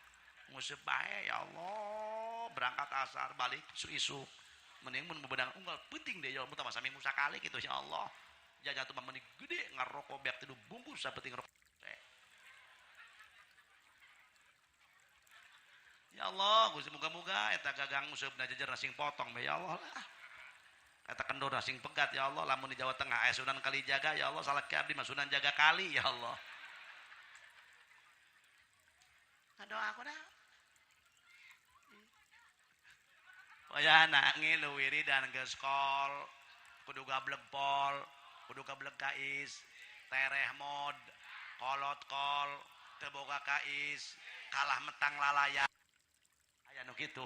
Nguseup bae ya Allah. Berangkat asar balik isu-isu. Mending mun bebenangan unggal penting deh ya Allah mah saminggu sakali kitu ya Allah. Jajan tuh mending gede ngarokok beak tidu bungkus sapenting rokok. Ya Allah, Gusti muga-muga eta gagang useupna jejer sing potong ya Allah lah. Eta kendor sing pegat ya Allah, lamun di Jawa Tengah aya Sunan Kalijaga ya Allah, salaki abdi mah Sunan Jaga Kali ya Allah. Ngadoa aku dah. Wayahna ngilu wiridan geus kol, kudu gablek pol, kudu gablek kais, tereh mod, kolot kol, teu boga kais, kalah metang lalaya. Aya nu kitu.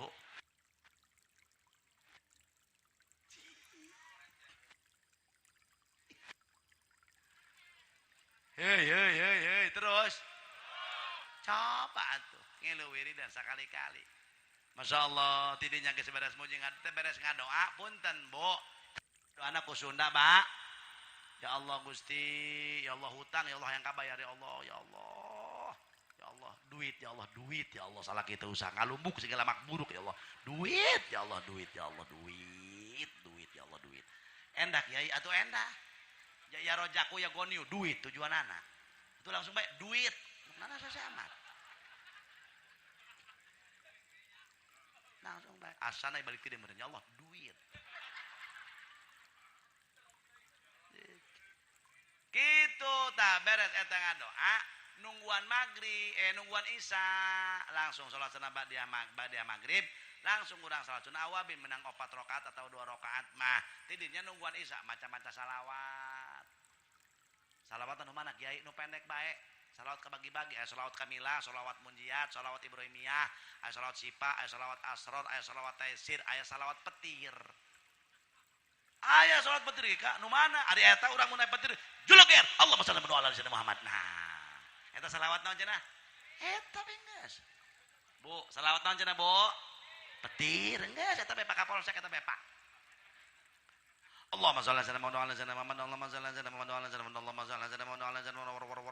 Hei terus. Coba atuh ngilu wiridan sakali-kali. Masya Allah tidinya geus beres muji beres ngadoa punten Bu. Doana ku Sunda, Pak. Ya Allah Gusti, ya Allah hutang, ya Allah yang kabayar ya Allah, ya Allah. Ya Allah, duit ya Allah, duit ya Allah. Salah kita usaha ngalumbuk segala makburuk ya Allah. Duit ya Allah, duit ya Allah, duit, duit ya Allah, duit. Endah kiai atuh endah. Ya rojaku ya goniu, duit tujuan anak. Itu langsung baik, duit. Mana saya amat. Langsung baik. Asana balik ke dia ya Allah, duit. Gitu tak beres eta ngadoa. Nungguan maghrib, nungguan isya, langsung sholat sunah ba'da maghrib, langsung urang sholat sunah awabin menang 4 rakaat atau 2 rakaat mah. Tidinya nungguan isya macam-macam salawat. Salawat nu mana kiai nu pendek bae. Salawat kabagi-bagi, aya salawat kamilah, salawat munjiat, salawat ibrahimiyah, aya salawat sipa, aya salawat asrar, aya salawat taisir, aya salawat petir. Aya salawat petir ka nu mana? Ari eta urang mun petir, julukir. Allahumma shalli ala sayyidina Muhammad. Nah, eta salawat naon cenah? Eta beungeus. Bu, salawat naon cenah, Bu? Petir, geus eta bepa kapolsek eta bepa. Allahumma shalli ala sayyidina Muhammad, Allahumma shalli ala sayyidina Muhammad, Allahumma shalli ala sayyidina Muhammad, Allahumma shalli ala sayyidina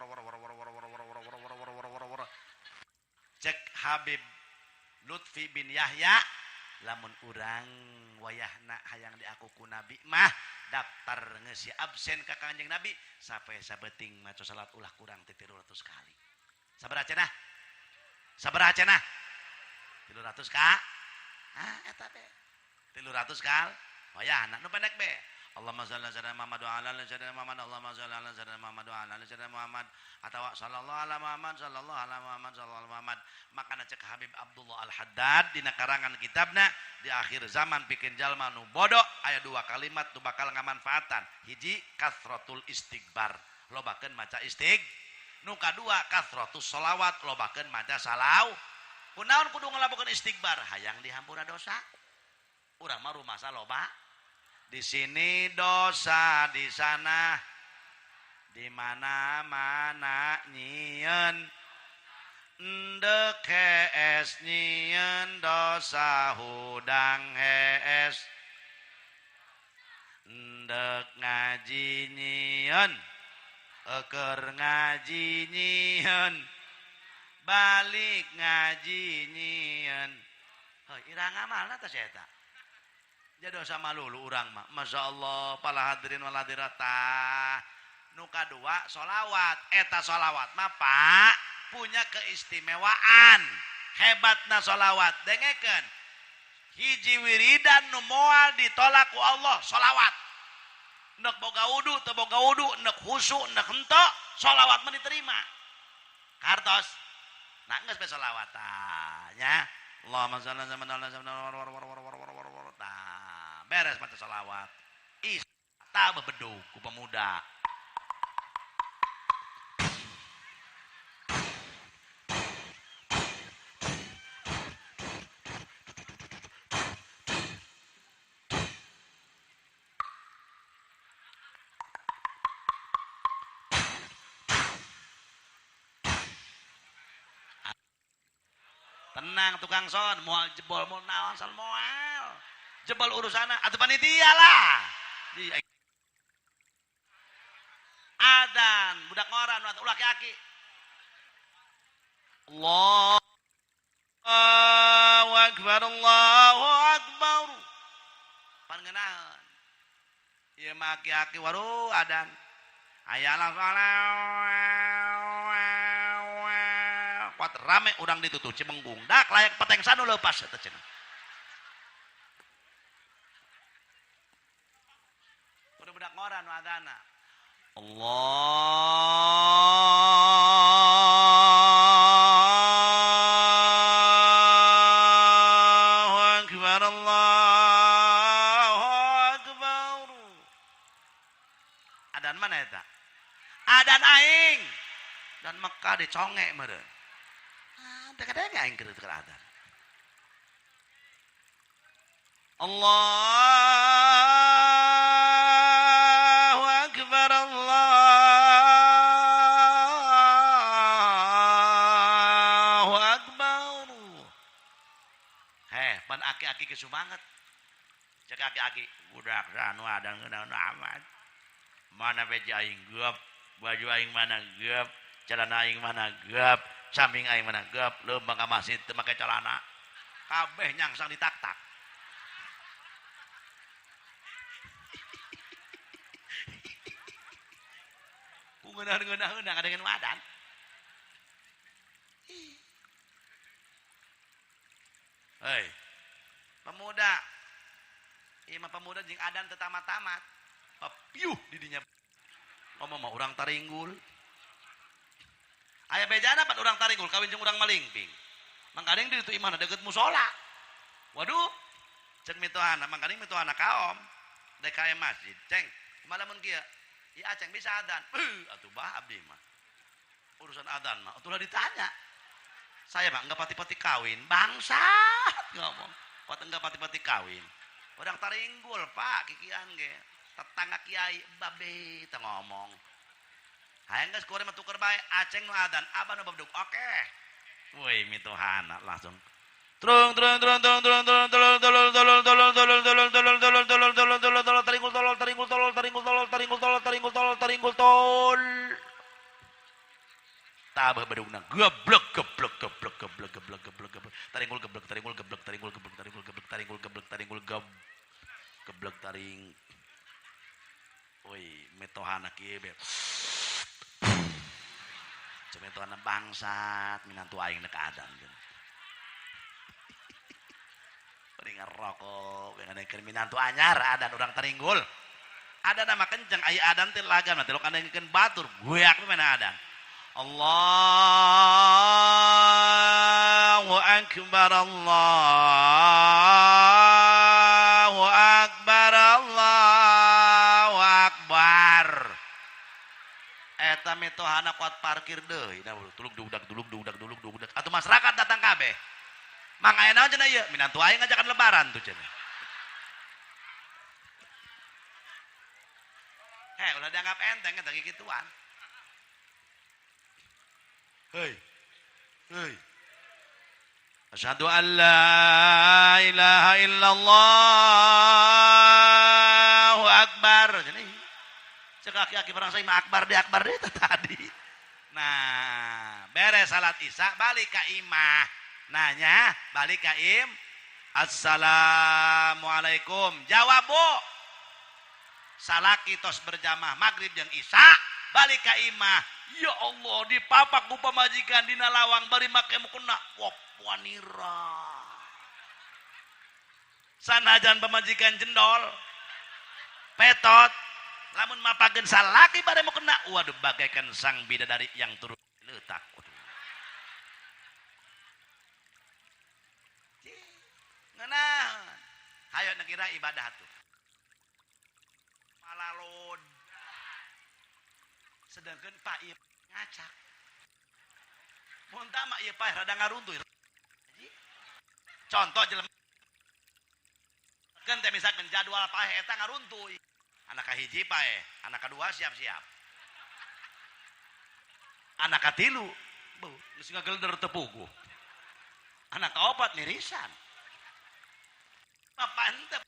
Muhammad. Cek Habib Lutfi bin Yahya, lamun urang wayahna hayang diakuku Nabi mah daftar ngeusi absen ka Kanjeng Nabi sampai sabeting maca salat ulah kurang ti 300 kali. Sabaraha cenah? Sabaraha cenah? 300 ka? Ah eta be. 300 kal. Wayahna nu pendek be. Allahumma shalli ala sayyidina Muhammad wa ala ali sayyidina Muhammad. Allahumma shalli ala sayyidina Muhammad wa ala ali sayyidina Muhammad. Atawa sallallahu ala Muhammad sallallahu ala Muhammad sallallahu ala Muhammad. Makana cek Habib Abdullah Al-Haddad dina karangan kitabna di akhir zaman bikin jalma nu bodoh aya 2 kalimat nu bakal ngamanfaatan. Hiji kasratul istighbar. Lobakeun maca nu kadua kasratus sholawat. Lobakeun maca salaw. Kunaon kudu ngalabokeun istighbar? Hayang dihampura dosa. Urang mah rumasa loba. Di sini dosa, di sana di mana-mana nyieun endek hees nyieun dosa hudang hees endek ngaji nyieun Keur ngaji nyieun balik ngaji nyieun heuh irang amalna teh eta jadi dosa malulu urang mah masyaallah para hadirin wal hadirat nu kadua sholawat eta sholawat mah Pak punya keistimewaan hebatna sholawat dengekeun hiji wiridan nu moal ditolak ku Allah sholawat nek boga wudu teu boga wudu nek khusyuk nek henteu sholawat mah diterima kartos nah geus bae sholawat nya Allahumma shalli ala beres mata sholawat ista bebedug ku pemuda tenang tukang son moal jebol moal naon sal moal jebol urusana atuh panitia lah adan budak ngoran atuh ulah aki Allahu akbar Allahu akbar pangenahan ieu mah aki-aki waduh adan ayalah kuat rame urang ditutup Cimenggung dak layak peteng sanu leupas eta cenah budak ngoran nu adana Allahu akbar Allahu akbar adan mana eta adan aing dan Mekah diconge meureun kadang-kadang aing keur adan Allahu akbar Allahu akbar heh pan aki-aki ke sumanget cek aki-aki budak anu adan ngeunaan amat mana beja aing geup baju aing mana geup celana aing mana geup samping aing mana geup leumbang ka masjid teu make celana kabeh nyangsang ditak-tak ku ngeunah-ngeunah ada dengan wadan hei pemuda ieu mah pemuda jeung adan teu tamat-tamat papiuh di dinya ngomong mah urang taringgul aya bejana pan urang taringgul kawin jeung urang malingping mangkadeng di ditu imahna deukeut musola waduh cek mitohana mangkadeng mitohana kaom dek ka masjid ceng kumaha lamun kieu ieu aceng bisa adzan atuh bah abdi mah urusan adzan mah atuh ditanya saya mah enggak pati-pati kawin bangsat ngomong pot enggak pati-pati kawin urang taringgul Pak kikian ge tetangga kiai babe teu ngomong hayang geus kuring mah tuker bae aceng nu adzan abah nu babdug oke woi mitohana langsung Trung taringul tol tabah badugna geblek taringul geblek taring woi metohana kieu be cemetohana bangsat minantu aing nek adan beuring ngerokok ngadengkeun minantu anyar adan urang taringgul adan mah kenceng aya adan teh lagam teh lo kandengkeun batur goyak we mana adan Allahu akbar Allahu akbar Allahu akbar eta metohana kuat parkir deui tuluk dudak atuh masyarakat datang kabeh mang aya naon cenah ieu minantu aing ngajakan lebaran tuh cenah ulah dianggap enteng eta gituan hei asyhadu an la ilaha illallah akbar cenah cek aki-aki perang saya mah akbar deh tadi. Nah, beres salat isya balik ke imah. Nanya, balik ke Assalamualaikum. Jawab, Bu. Salaki tos berjamaah maghrib jeung isya balik ke imah. Ya Allah, dipapak ku pamajikan dina lawang bari make mukena wok wanira. Sanajan pamajikan jendol petot lamun mapakeun salaki bari mukena waduh bagaikan sang bidadari yang turun leutak. Ngeunah hayo nakira ibadah tuh. Malalod sedangkan Pak ieu ngacak muntah mak ieu Pak rada ngaruntuh contoh jelema kan teh misalkan jadwal Pak eta ngaruntuh anak kahiji Pak anak kedua siap-siap anak katilu bu geus ngagelder teu puguh anak kaopat mirisan mah pantep